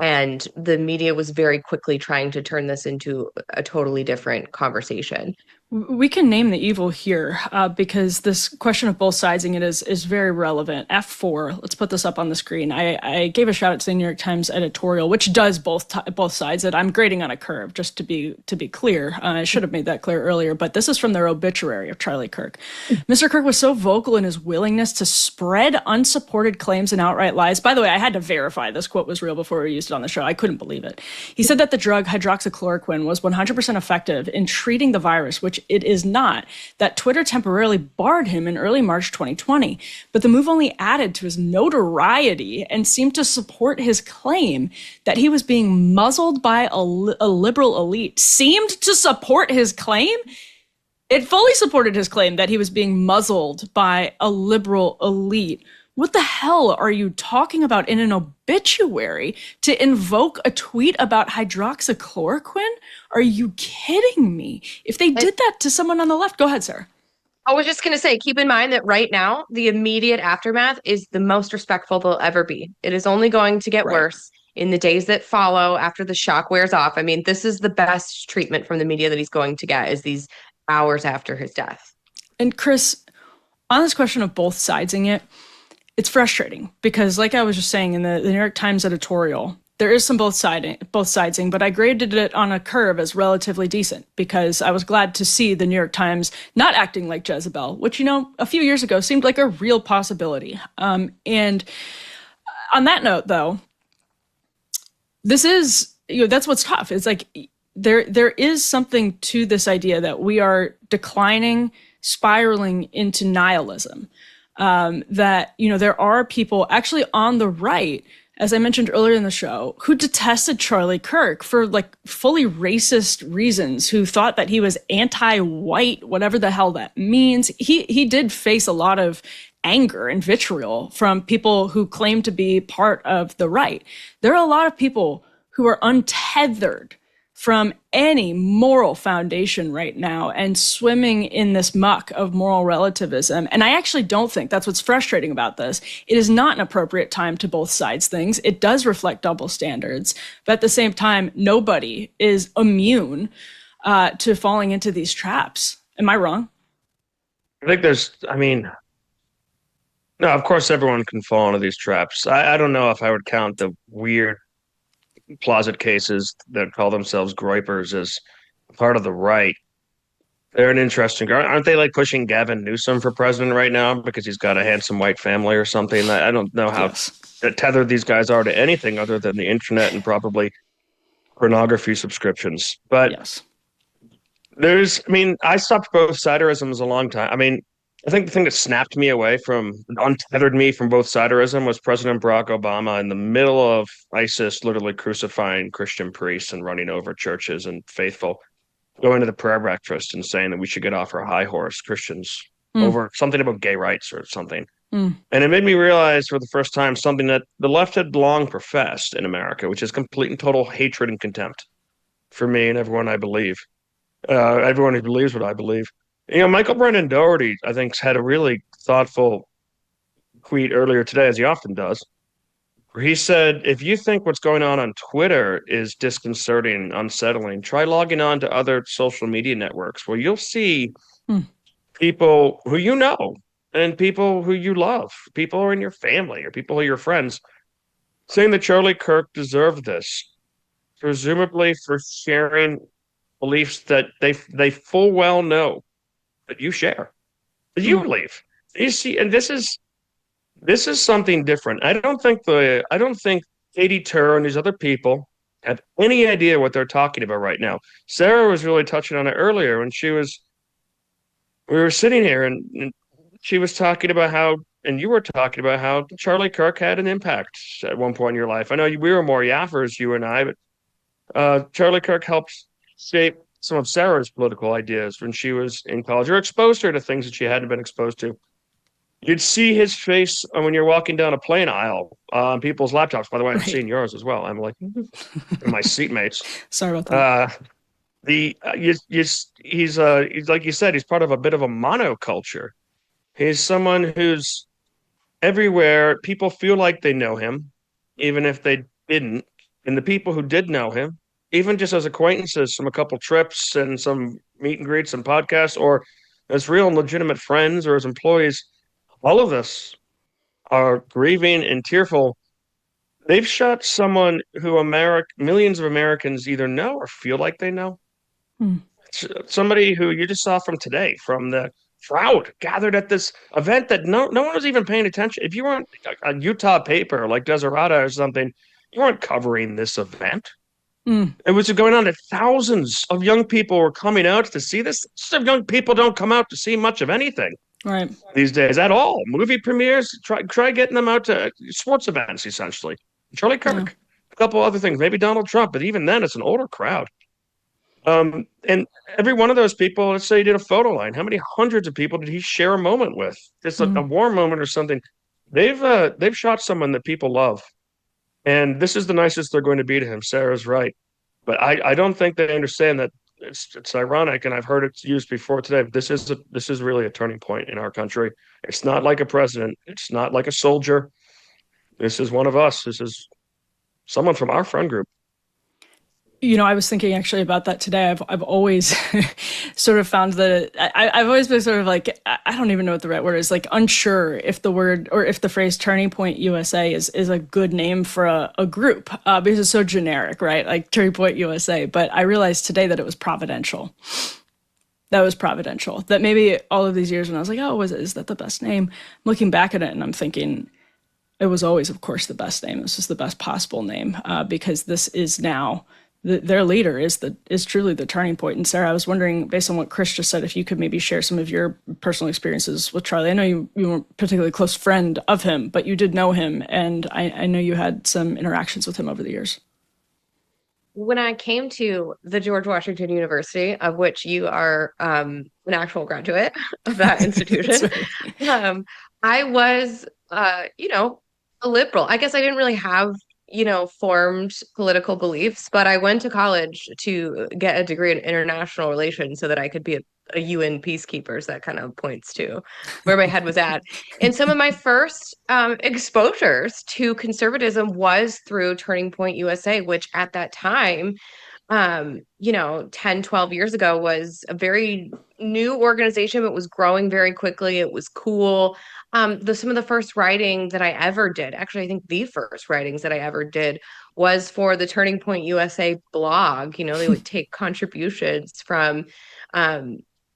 And the media was very quickly trying to turn this into a totally different conversation. We can name the evil here because this question of both sidesing it is very relevant. F4, let's put this up on the screen. I gave a shout out to the New York Times editorial, which does both sides. That I'm grading on a curve, just to be clear. I should have made that clear earlier, but this is from their obituary of Charlie Kirk. Mr. Kirk was so vocal in his willingness to spread unsupported claims and outright lies. By the way, I had to verify this quote was real before we used it on the show. I couldn't believe it. He said that the drug hydroxychloroquine was 100% effective in treating the virus, which it is not. That Twitter temporarily barred him in early March 2020, but the move only added to his notoriety and seemed to support his claim that he was being muzzled by a liberal elite. Seemed to support his claim? It fully supported his claim that he was being muzzled by a liberal elite. What the hell are you talking about in an obituary to invoke a tweet about hydroxychloroquine? Are you kidding me? If they did that to someone on the left, go ahead, Sarah. I was just going to say, keep in mind that right now, the immediate aftermath is the most respectful they'll ever be. It is only going to get worse in the days that follow after the shock wears off. I mean, this is the best treatment from the media that he's going to get, is these hours after his death. And Chris, on this question of both sidesing it, it's frustrating because, like I was just saying in the New York Times editorial, there is some both sidesing, but I graded it on a curve as relatively decent because I was glad to see the New York Times not acting like Jezebel, which, you know, a few years ago seemed like a real possibility. And on that note, though, this is, you know, that's what's tough. It's like there is something to this idea that we are declining, spiraling into nihilism. That, you know, there are people actually on the right, as I mentioned earlier in the show, who detested Charlie Kirk for like fully racist reasons, who thought that he was anti-white, whatever the hell that means. He did face a lot of anger and vitriol from people who claim to be part of the right. There are a lot of people who are untethered from any moral foundation right now and swimming in this muck of moral relativism. And I actually don't think that's what's frustrating about this. It is not an appropriate time to both sides things. It does reflect double standards. But at the same time, nobody is immune to falling into these traps. Am I wrong? I think no, of course everyone can fall into these traps. I don't know if I would count the weird closet cases that call themselves groypers as part of the right. They're an interesting, aren't they like pushing Gavin Newsom for president right now because he's got a handsome white family or something? I don't know how tethered these guys are to anything other than the internet and probably pornography subscriptions. But I stopped both siderisms a long time. I mean, I think the thing that snapped me away untethered me from both siderism was President Barack Obama in the middle of ISIS literally crucifying Christian priests and running over churches and faithful, going to the prayer breakfast and saying that we should get off our high horse, Christians, over something about gay rights or something. And it made me realize for the first time something that the left had long professed in America, which is complete and total hatred and contempt for me and everyone I believe. Everyone who believes what I believe. You know, Michael Brennan Doherty, I think, had a really thoughtful tweet earlier today, as he often does, where he said, if you think what's going on Twitter is disconcerting, unsettling, try logging on to other social media networks where you'll see people who you know and people who you love, people who are in your family or people who are your friends, saying that Charlie Kirk deserved this, presumably for sharing beliefs that they full well know that you share, that you believe. You see, and this is something different. I don't think Katie Tur and these other people have any idea what they're talking about right now. Sarah was really touching on it earlier when we were sitting here and she was talking about how, and you were talking about how Charlie Kirk had an impact at one point in your life. I know we were more yaffers, you and I, but Charlie Kirk helped shape some of Sarah's political ideas when she was in college, or exposed her to things that she hadn't been exposed to. You'd see his face when you're walking down a plane aisle on people's laptops. By the way, I've seen yours as well. I'm like, my seatmates. Sorry about that. He's like you said, he's part of a bit of a monoculture. He's someone who's everywhere. People feel like they know him, even if they didn't. And the people who did know him, even just as acquaintances from a couple trips and some meet and greets and podcasts, or as real and legitimate friends or as employees, all of us are grieving and tearful. They've shot someone who millions of Americans either know or feel like they know. Somebody who you just saw from today, from the crowd gathered at this event that no one was even paying attention. If you weren't a Utah paper like Deserata or something, you weren't covering this event. It was going on that thousands of young people were coming out to see this. Some young people don't come out to see much of anything Right. these days at all. Movie premieres, try getting them out to sports events, essentially. Charlie Kirk, a couple other things, maybe Donald Trump, but even then, it's an older crowd. And every one of those people, let's say he did a photo line. How many hundreds of people did he share a moment with? Just a warm moment or something. They've shot someone that people love, and this is the nicest they're going to be to him. Sarah's right, but I don't think they understand that it's ironic, and I've heard it used before today. But this is really a turning point in our country. It's not like a president. It's not like a soldier. This is one of us. This is someone from our friend group. You know, I was thinking actually about that today. I've always sort of found that I've always been sort of like, I don't even know what the right word is, like unsure if the word or if the phrase Turning Point USA is a good name for a group because it's so generic, right? Like Turning Point USA. But I realized today that it was providential. That was providential. That maybe all of these years when I was like, oh, is that the best name? I'm looking back at it and I'm thinking, it was always, of course, the best name. This is the best possible name because this is now. Their leader is truly the turning point. And Sarah, I was wondering, based on what Chris just said, if you could maybe share some of your personal experiences with Charlie. I know you weren't a particularly close friend of him, but you did know him, and I know you had some interactions with him over the years. When I came to the George Washington University, of which you are an actual graduate of that institution, I was, a liberal. I guess I didn't really have formed political beliefs, but I went to college to get a degree in international relations so that I could be a UN peacekeeper. So that kind of points to where my head was at. And some of my first exposures to conservatism was through Turning Point USA, which at that time, 10, 12 years ago was a very new organization, but was growing very quickly. It was cool. Some of the first writing that I ever did, actually, I think the first writings that I ever did was for the Turning Point USA blog. They would take contributions from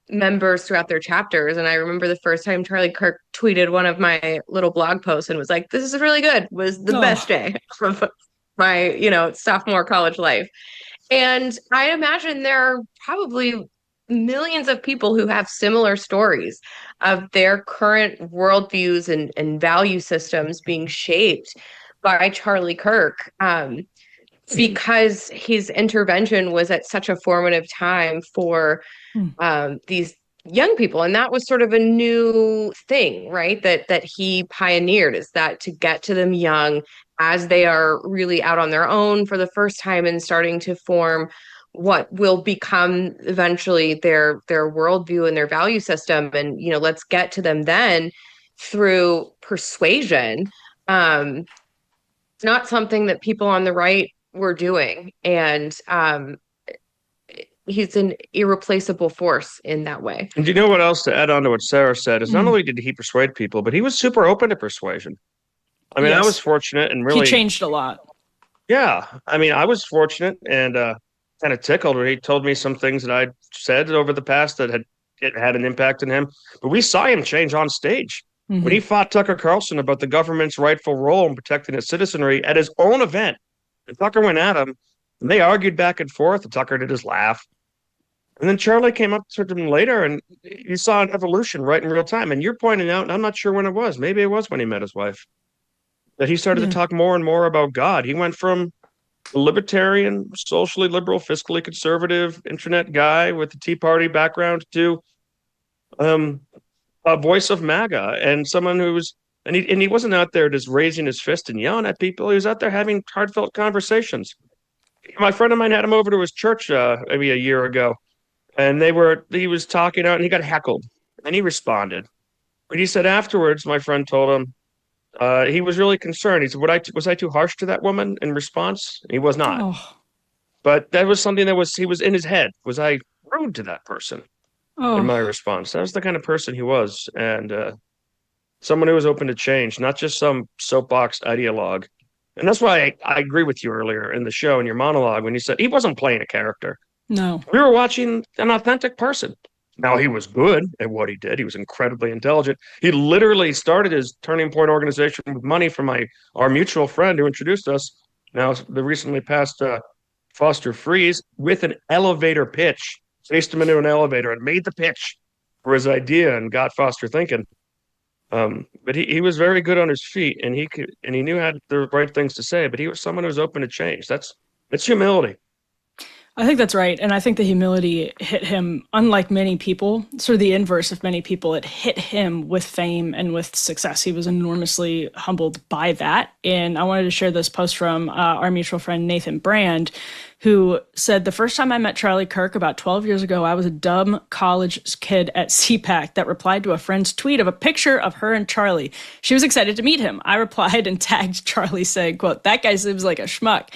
members throughout their chapters. And I remember the first time Charlie Kirk tweeted one of my little blog posts and was like, "This is really good," was the best day of my, sophomore college life. And I imagine there are probably millions of people who have similar stories of their current worldviews and value systems being shaped by Charlie Kirk because his intervention was at such a formative time for these young people. And that was sort of a new thing, right? That he pioneered, is that to get to them young as they are really out on their own for the first time and starting to form what will become eventually their worldview and their value system. And, let's get to them then through persuasion. It's not something that people on the right were doing. And he's an irreplaceable force in that way. And do you know what else to add on to what Sarah said is not only did he persuade people, but he was super open to persuasion. I mean, yes. I was fortunate and really... He changed a lot. Yeah. I mean, I was fortunate and kind of tickled where he told me some things that I'd said over the past that had an impact on him. But we saw him change on stage. Mm-hmm. When he fought Tucker Carlson about the government's rightful role in protecting its citizenry at his own event, and Tucker went at him, and they argued back and forth, and Tucker did his laugh. And then Charlie came up to him later, and you saw an evolution right in real time. And you're pointing out, and I'm not sure when it was, maybe it was when he met his wife, that he started to talk more and more about God. He went from a libertarian, socially liberal, fiscally conservative internet guy with the Tea Party background to a voice of MAGA and someone who was, and he wasn't out there just raising his fist and yelling at people. He was out there having heartfelt conversations. My friend of mine had him over to his church maybe a year ago, and he was talking out and he got heckled, and he responded. But he said afterwards, my friend told him, he was really concerned. He said, was I too harsh to that woman in response? He was not. Oh. But that was something he was in his head. Was I rude to that person in my response? That was the kind of person he was. And someone who was open to change, not just some soapbox ideologue. And that's why I agree with you earlier in the show, in your monologue, when you said he wasn't playing a character. No. We were watching an authentic person. Now, he was good at what he did. He was incredibly intelligent. He literally started his Turning Point organization with money from our mutual friend who introduced us. Now, the recently passed Foster freeze with an elevator pitch, faced him into an elevator and made the pitch for his idea and got Foster thinking. But he was very good on his feet, and he knew how the right things to say. But he was someone who was open to change. That's humility. I think that's right. And I think the humility hit him, unlike many people, sort of the inverse of many people. It hit him with fame and with success. He was enormously humbled by that. And I wanted to share this post from our mutual friend, Nathan Brand, who said, the first time I met Charlie Kirk about 12 years ago, I was a dumb college kid at CPAC that replied to a friend's tweet of a picture of her and Charlie. She was excited to meet him. I replied and tagged Charlie saying, quote, that guy seems like a schmuck.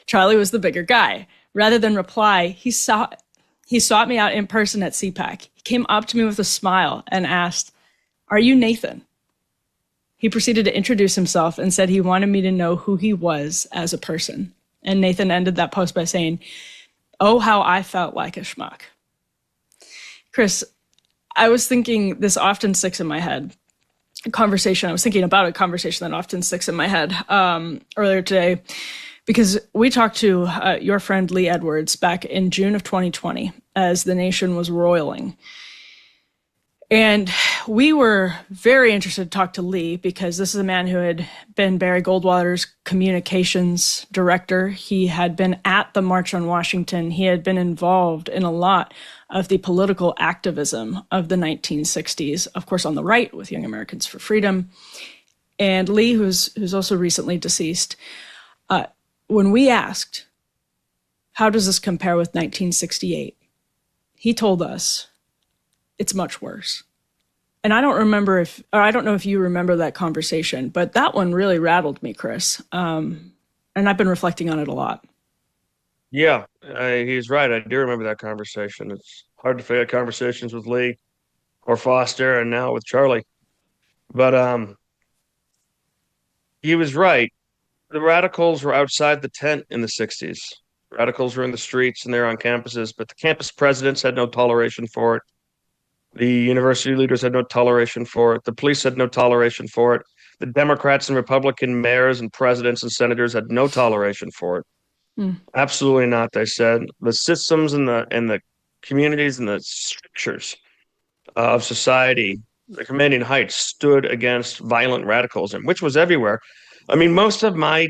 Charlie was the bigger guy. Rather than reply, he sought me out in person at CPAC. He came up to me with a smile and asked, are you Nathan? He proceeded to introduce himself and said he wanted me to know who he was as a person. And Nathan ended that post by saying, oh, how I felt like a schmuck. Chris, I was thinking this often sticks in my head. I was thinking about a conversation that often sticks in my head earlier today. Because we talked to your friend Lee Edwards back in June of 2020 as the nation was roiling. And we were very interested to talk to Lee because this is a man who had been Barry Goldwater's communications director. He had been at the March on Washington. He had been involved in a lot of the political activism of the 1960s, of course, on the right with Young Americans for Freedom. And Lee, who's also recently deceased, when we asked, how does this compare with 1968? He told us it's much worse. And I don't know if you remember that conversation, but that one really rattled me, Chris. And I've been reflecting on it a lot. Yeah, he's right. I do remember that conversation. It's hard to forget conversations with Lee or Foster and now with Charlie. But he was right. The radicals were outside the tent in the 60s. Radicals were in the streets and they're on campuses, but the campus presidents had no toleration for it. The university leaders had no toleration for it. The police had no toleration for it. The Democrats and Republican mayors and presidents and senators had no toleration for it. Absolutely not, they said. The systems and the communities and the strictures of society, the commanding heights, stood against violent radicalism, which was everywhere. I mean, most of my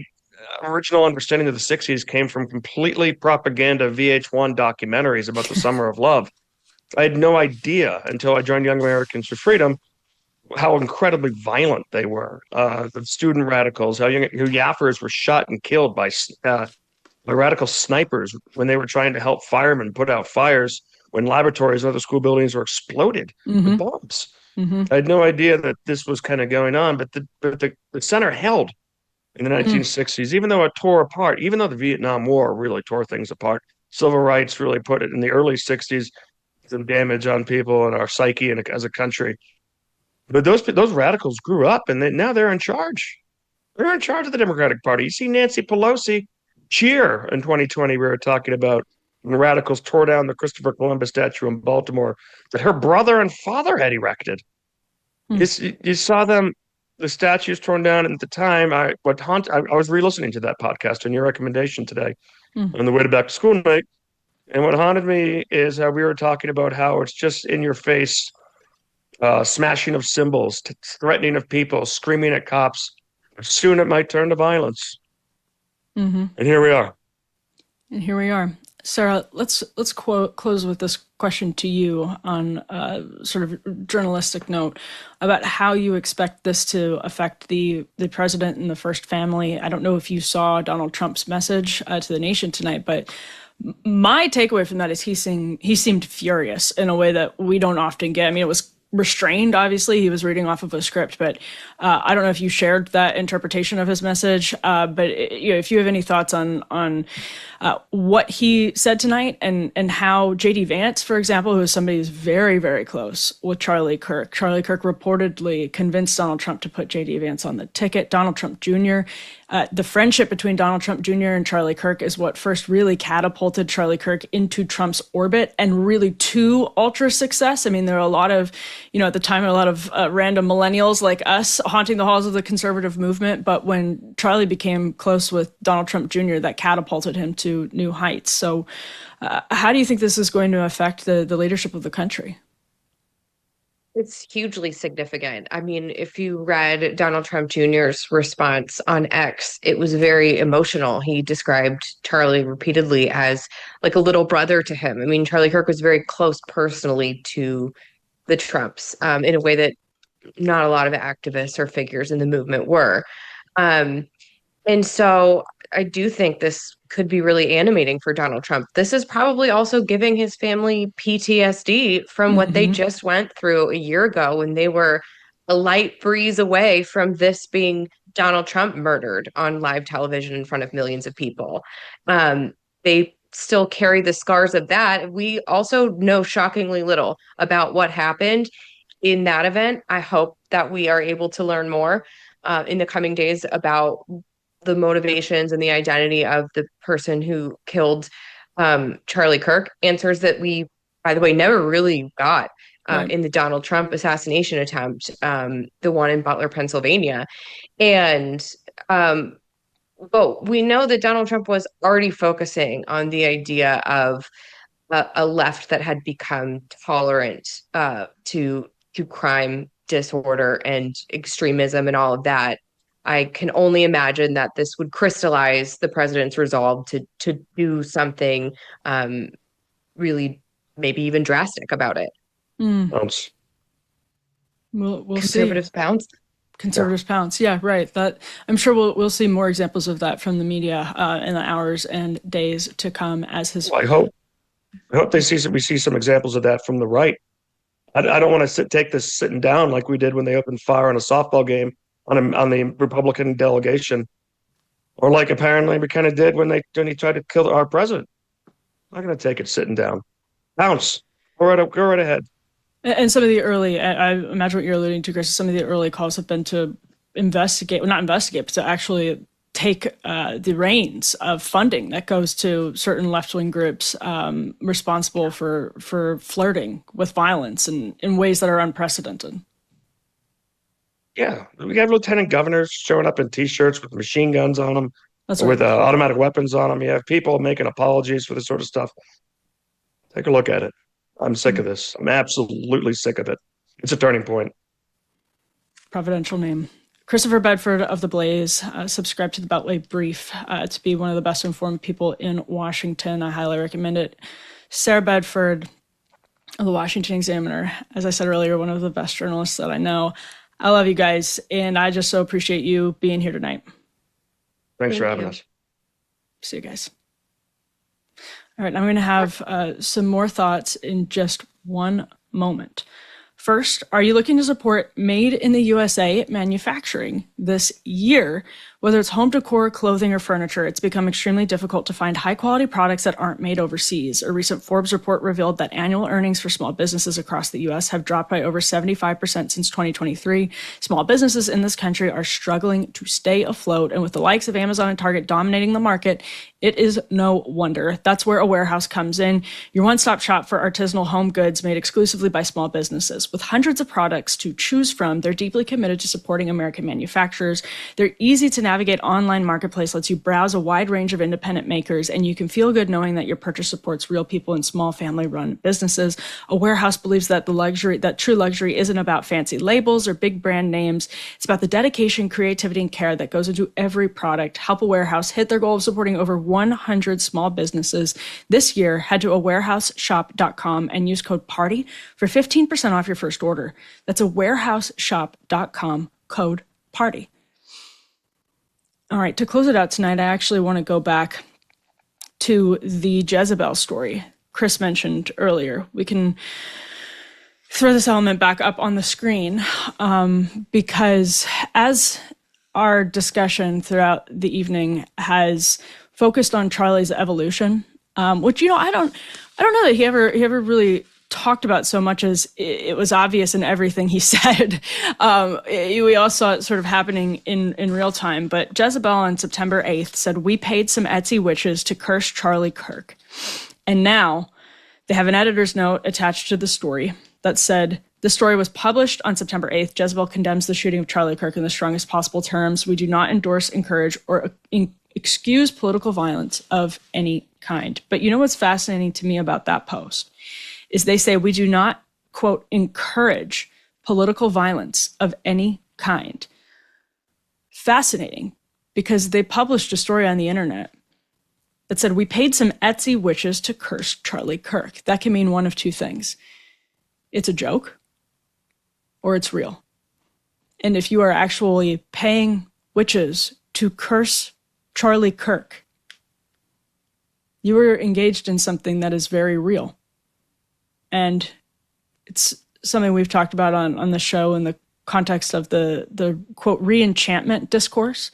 original understanding of the 60s came from completely propaganda VH1 documentaries about the Summer of Love. I had no idea until I joined Young Americans for Freedom how incredibly violent they were. The student radicals, how Yaffers were shot and killed by radical snipers when they were trying to help firemen put out fires when laboratories and other school buildings were exploded with bombs. I had no idea that this was kind of going on, but the center held in the 1960s, even though it tore apart, even though the Vietnam War really tore things apart. Civil rights really put it in the early 60s, some damage on people and our psyche and as a country. But those radicals grew up and now they're in charge. They're in charge of the Democratic Party. You see Nancy Pelosi cheer in 2020. We were talking about when the radicals tore down the Christopher Columbus statue in Baltimore that her brother and father had erected. You saw them. The statues torn down at the time. I was re-listening to that podcast on your recommendation today on the way to back to school night. And what haunted me is how we were talking about how it's just in your face, smashing of symbols, threatening of people, screaming at cops. Soon it might turn to violence. And here we are. Sarah, let's close with this question to you on a sort of journalistic note about how you expect this to affect the president and the first family. I don't know if you saw Donald Trump's message to the nation tonight, but my takeaway from that is he seemed furious in a way that we don't often get. I mean, it was restrained, obviously. He was reading off of a script, but I don't know if you shared that interpretation of his message. But if you have any thoughts on what he said tonight and how J.D. Vance, for example, who is somebody who's very, very close with Charlie Kirk. Charlie Kirk reportedly convinced Donald Trump to put J.D. Vance on the ticket. Donald Trump Jr., the friendship between Donald Trump Jr. and Charlie Kirk is what first really catapulted Charlie Kirk into Trump's orbit and really to ultra success. I mean, there are a lot of at the time, a lot of random millennials like us haunting the halls of the conservative movement. But when Charlie became close with Donald Trump Jr., that catapulted him to new heights. So how do you think this is going to affect the leadership of the country? It's hugely significant. I mean, if you read Donald Trump Jr.'s response on X, it was very emotional. He described Charlie repeatedly as like a little brother to him. I mean, Charlie Kirk was very close personally to the Trumps in a way that not a lot of activists or figures in the movement were. Um, and so I do think this could be really animating for Donald Trump. This is probably also giving his family PTSD from what they just went through a year ago when they were a light breeze away from this being Donald Trump murdered on live television in front of millions of people. They still carry the scars of that. We also know shockingly little about what happened in that event. I hope that we are able to learn more in the coming days about the motivations and the identity of the person who killed Charlie Kirk, answers that we, by the way, never really got in the Donald Trump assassination attempt, the one in Butler, Pennsylvania. And but we know that Donald Trump was already focusing on the idea of a left that had become tolerant to crime, disorder, and extremism and all of that. I can only imagine that this would crystallize the president's resolve to do something really, maybe even drastic about it. Bounce. We'll Conservatives see. pounce. Conservatives pounce. Yeah, right. That I'm sure we'll see more examples of that from the media in the hours and days to come as his. Well, I hope we see some examples of that from the right. I don't want to take this sitting down like we did when they opened fire on a softball game on the Republican delegation, or like apparently we kind of did when he tried to kill our president. I'm not going to take it sitting down. Bounce. Go right ahead. And some of the early, I imagine what you're alluding to, Chris, some of the early calls have been to not investigate, but to actually take the reins of funding that goes to certain left-wing groups responsible for flirting with violence in ways that are unprecedented. Yeah, we have lieutenant governors showing up in T-shirts with machine guns on them, With automatic weapons on them. You have people making apologies for this sort of stuff. Take a look at it. I'm sick of this. I'm absolutely sick of it. It's a turning point. Providential name. Christopher Bedford of The Blaze, subscribe to the Beltway Brief to be one of the best informed people in Washington. I highly recommend it. Sarah Bedford of the Washington Examiner, as I said earlier, one of the best journalists that I know. I love you guys, and I just so appreciate you being here tonight. Thanks for having us. See you guys. All right, I'm going to have some more thoughts in just one moment. First, are you looking to support made in the USA manufacturing this year? Whether it's home decor, clothing, or furniture, it's become extremely difficult to find high-quality products that aren't made overseas. A recent Forbes report revealed that annual earnings for small businesses across the U.S. have dropped by over 75% since 2023. Small businesses in this country are struggling to stay afloat, and with the likes of Amazon and Target dominating the market, it is no wonder. That's where A Warehouse comes in, your one-stop shop for artisanal home goods made exclusively by small businesses. With hundreds of products to choose from, they're deeply committed to supporting American manufacturers. They're easy to navigate online marketplace, lets you browse a wide range of independent makers, and you can feel good knowing that your purchase supports real people in small family-run businesses. A Warehouse believes that true luxury isn't about fancy labels or big brand names. It's about the dedication, creativity, and care that goes into every product. Help A Warehouse hit their goal of supporting over 100 small businesses this year. Head to awarehouseshop.com and use code PARTY for 15% off your first order. That's awarehouseshop.com, code PARTY. All right, to close it out tonight, I actually want to go back to the Jezebel story Chris mentioned earlier. We can throw this element back up on the screen because as our discussion throughout the evening has focused on Charlie's evolution, which, I don't know that he ever really talked about so much as it was obvious in everything he said. We all saw it sort of happening in real time. But Jezebel on September 8th said, "We paid some Etsy witches to curse Charlie Kirk." And now they have an editor's note attached to the story that said, The story was published on September 8th. Jezebel condemns the shooting of Charlie Kirk in the strongest possible terms. We do not endorse, encourage, or excuse political violence of any kind. But you know what's fascinating to me about that post is they say we do not, quote, encourage political violence of any kind. Fascinating, because they published a story on the internet that said we paid some Etsy witches to curse Charlie Kirk. That can mean one of two things. It's a joke or it's real. And if you are actually paying witches to curse Charlie Kirk, you are engaged in something that is very real. And it's something we've talked about on the show in the context of the quote, re-enchantment discourse.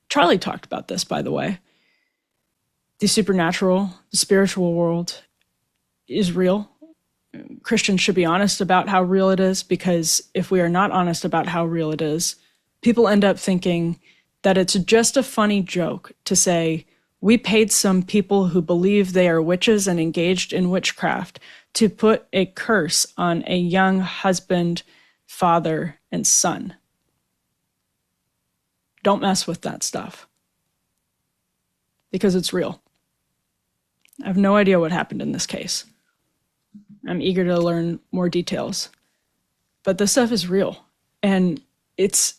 Charlie talked about this, by the way. The supernatural, the spiritual world is real. Christians should be honest about how real it is, because if we are not honest about how real it is, people end up thinking that it's just a funny joke to say, we paid some people who believe they are witches and engaged in witchcraft to put a curse on a young husband, father, and son. Don't mess with that stuff, because it's real. I have no idea what happened in this case. I'm eager to learn more details. But this stuff is real. And it's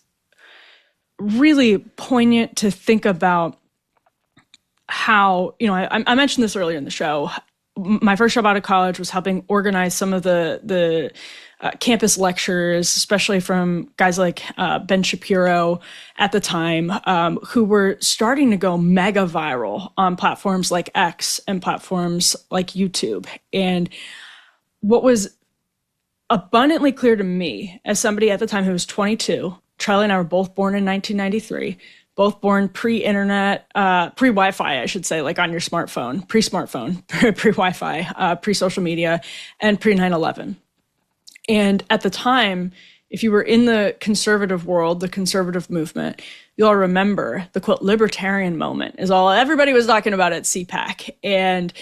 really poignant to think about how, I mentioned this earlier in the show. My first job out of college was helping organize some of the campus lectures, especially from guys like Ben Shapiro at the time, who were starting to go mega viral on platforms like X and platforms like YouTube. And what was abundantly clear to me as somebody at the time who was 22, Charlie and I were both born in 1993, both born pre-internet, pre-Wi-Fi, I should say, like on your smartphone, pre-smartphone, pre-Wi-Fi, pre-social media, and pre-9/11. And at the time, if you were in the conservative world, the conservative movement, you'll all remember the, quote, libertarian moment is all everybody was talking about at CPAC. And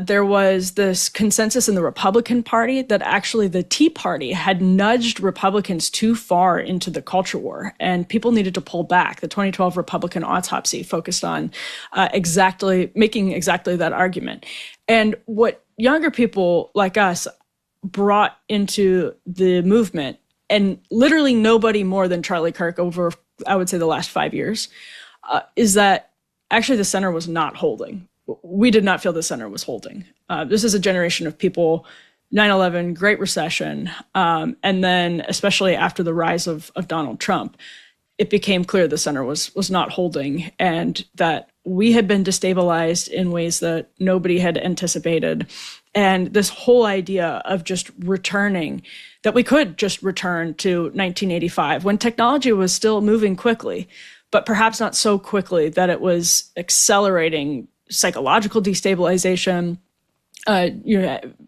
there was this consensus in the Republican Party that actually the Tea Party had nudged Republicans too far into the culture war, and people needed to pull back. The 2012 Republican autopsy focused on making exactly that argument. And what younger people like us brought into the movement, and literally nobody more than Charlie Kirk over, I would say, the last 5 years, is that actually the center was not holding. We did not feel the center was holding. This is a generation of people, 9/11, Great Recession, and then especially after the rise of Donald Trump, it became clear the center was not holding, and that we had been destabilized in ways that nobody had anticipated. And this whole idea of just returning, that we could just return to 1985 when technology was still moving quickly, but perhaps not so quickly that it was accelerating psychological destabilization,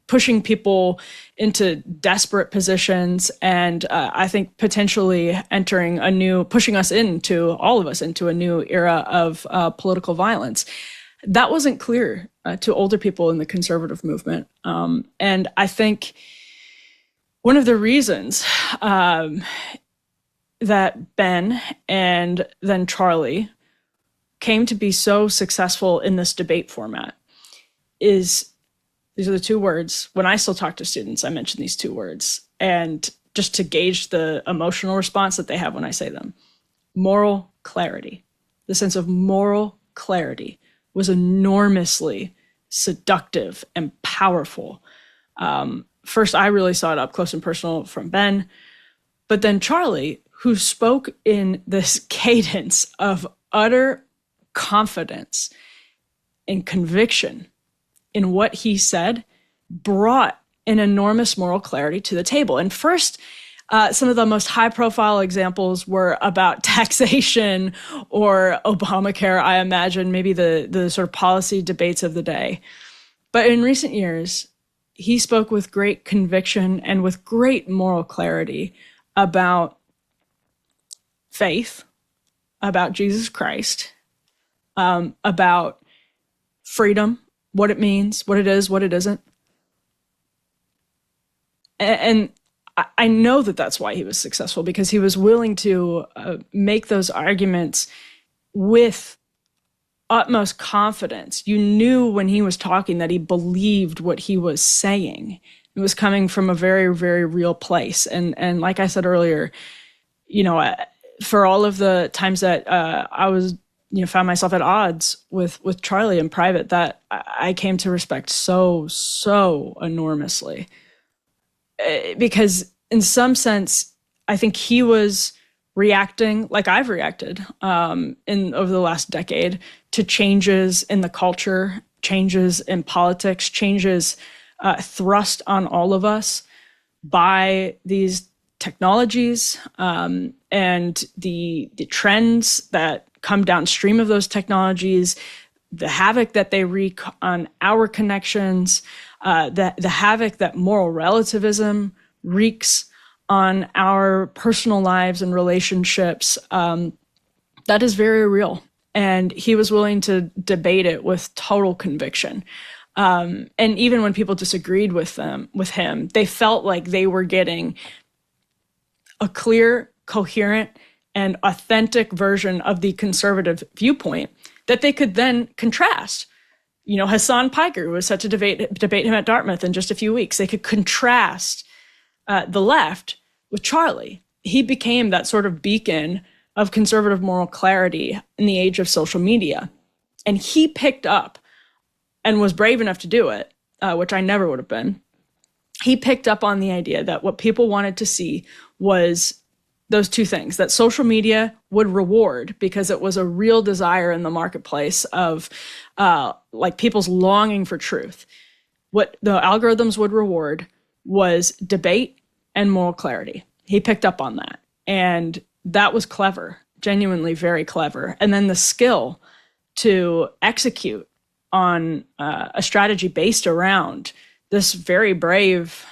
pushing people into desperate positions, and I think potentially pushing us all of us into a new era of political violence. That wasn't clear to older people in the conservative movement. And I think one of the reasons that Ben and then Charlie came to be so successful in this debate format is, these are the two words. When I still talk to students, I mention these two words, and just to gauge the emotional response that they have when I say them. Moral clarity. The sense of moral clarity was enormously seductive and powerful. First, I really saw it up close and personal from Ben, but then Charlie, who spoke in this cadence of utter confidence and conviction in what he said, brought an enormous moral clarity to the table. And first, some of the most high-profile examples were about taxation or Obamacare, I imagine, maybe the sort of policy debates of the day. But in recent years, he spoke with great conviction and with great moral clarity about faith, about Jesus Christ, about freedom, what it means, what it is, what it isn't. And I know that that's why he was successful, because he was willing to make those arguments with utmost confidence. You knew when he was talking that he believed what he was saying. It was coming from a very, very real place. And like I said earlier, for all of the times that I was, found myself at odds with Charlie in private, that I came to respect so enormously. Because in some sense, I think he was reacting like I've reacted over the last decade to changes in the culture, changes in politics, changes thrust on all of us by these technologies and the trends that come downstream of those technologies, the havoc that they wreak on our connections, the havoc that moral relativism wreaks on our personal lives and relationships. That is very real. And he was willing to debate it with total conviction. And even when people disagreed with him, they felt like they were getting a clear, coherent, and authentic version of the conservative viewpoint that they could then contrast. Hasan Piker was set to debate him at Dartmouth in just a few weeks. They could contrast the left with Charlie. He became that sort of beacon of conservative moral clarity in the age of social media. And he picked up, and was brave enough to do it, which I never would have been. He picked up on the idea that what people wanted to see was those two things, that social media would reward, because it was a real desire in the marketplace of people's longing for truth. What the algorithms would reward was debate and moral clarity. He picked up on that. And that was clever, genuinely very clever. And then the skill to execute on a strategy based around this very brave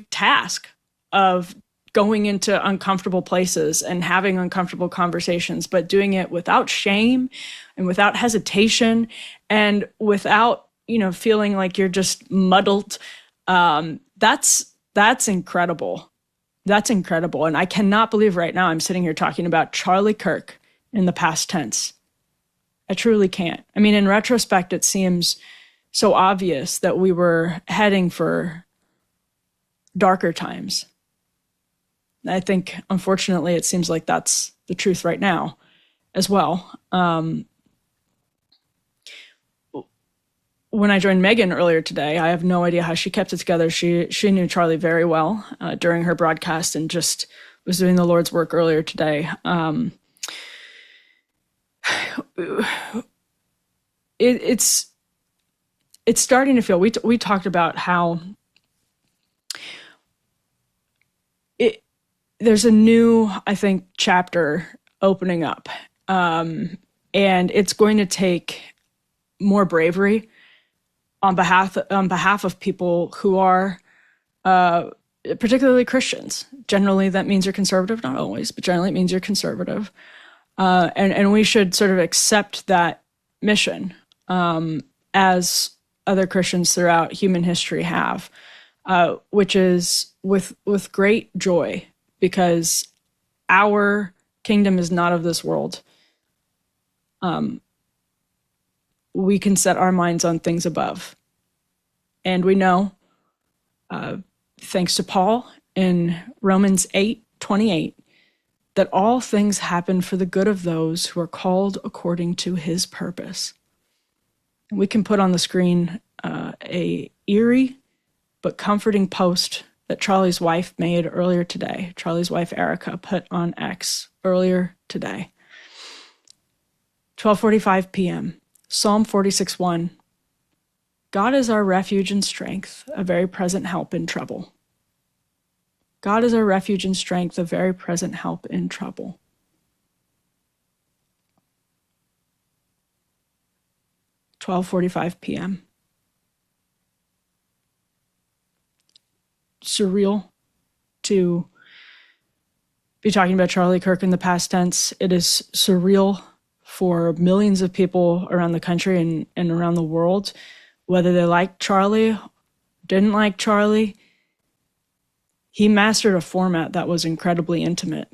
task of going into uncomfortable places and having uncomfortable conversations, but doing it without shame and without hesitation and without, feeling like you're just muddled. That's incredible. That's incredible. And I cannot believe right now I'm sitting here talking about Charlie Kirk in the past tense. I truly can't. I mean, in retrospect, it seems so obvious that we were heading for darker times. I think, unfortunately, it seems like that's the truth right now as well. When I joined Megan earlier today, I have no idea how she kept it together. She knew Charlie very well during her broadcast and just was doing the Lord's work earlier today. It's starting to feel, we talked about how there's a new, I think, chapter opening up. And it's going to take more bravery on behalf of people who are particularly Christians. Generally, that means you're conservative, not always, but generally it means you're conservative. And we should sort of accept that mission as other Christians throughout human history have, which is with great joy, because our kingdom is not of this world. We can set our minds on things above. And we know, thanks to Paul in Romans 8:28, that all things happen for the good of those who are called according to his purpose. And we can put on the screen a eerie but comforting post that Charlie's wife made earlier today. Charlie's wife, Erica, put on X earlier today. 12:45 p.m. Psalm 46:1. God is our refuge and strength, a very present help in trouble. God is our refuge and strength, a very present help in trouble. (12:45 p.m.) Surreal to be talking about Charlie Kirk in the past tense. It is surreal for millions of people around the country and around the world, whether they like Charlie, didn't like Charlie. he mastered a format that was incredibly intimate.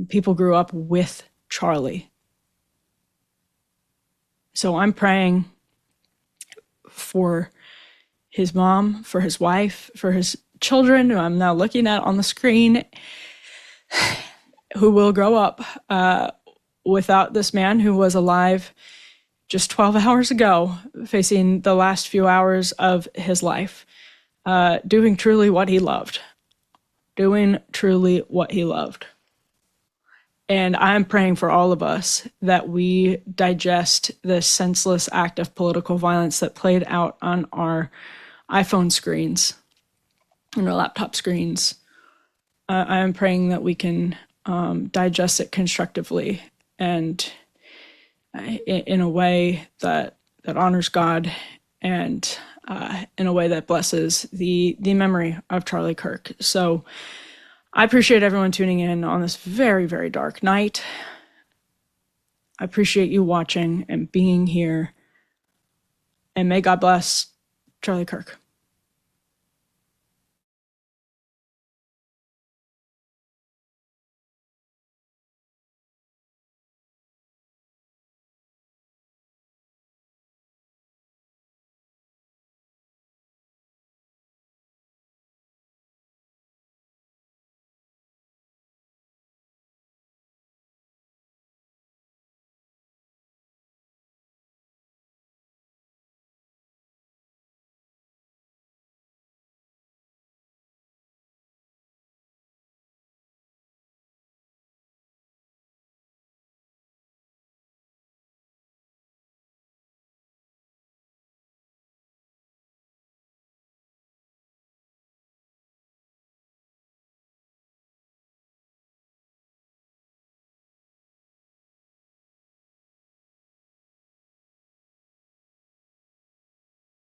People grew up with Charlie. So I'm praying for his mom, for his wife, for his children, who I'm now looking at on the screen, who will grow up without this man who was alive just 12 hours ago, facing the last few hours of his life, doing truly what he loved. Doing truly what he loved. And I'm praying for all of us that we digest this senseless act of political violence that played out on our iPhone screens and our laptop screens. I am praying that we can digest it constructively and in a way that honors God and in a way that blesses the memory of Charlie Kirk. So I appreciate everyone tuning in on this very, very dark night. I appreciate you watching and being here. And may God bless Charlie Kirk.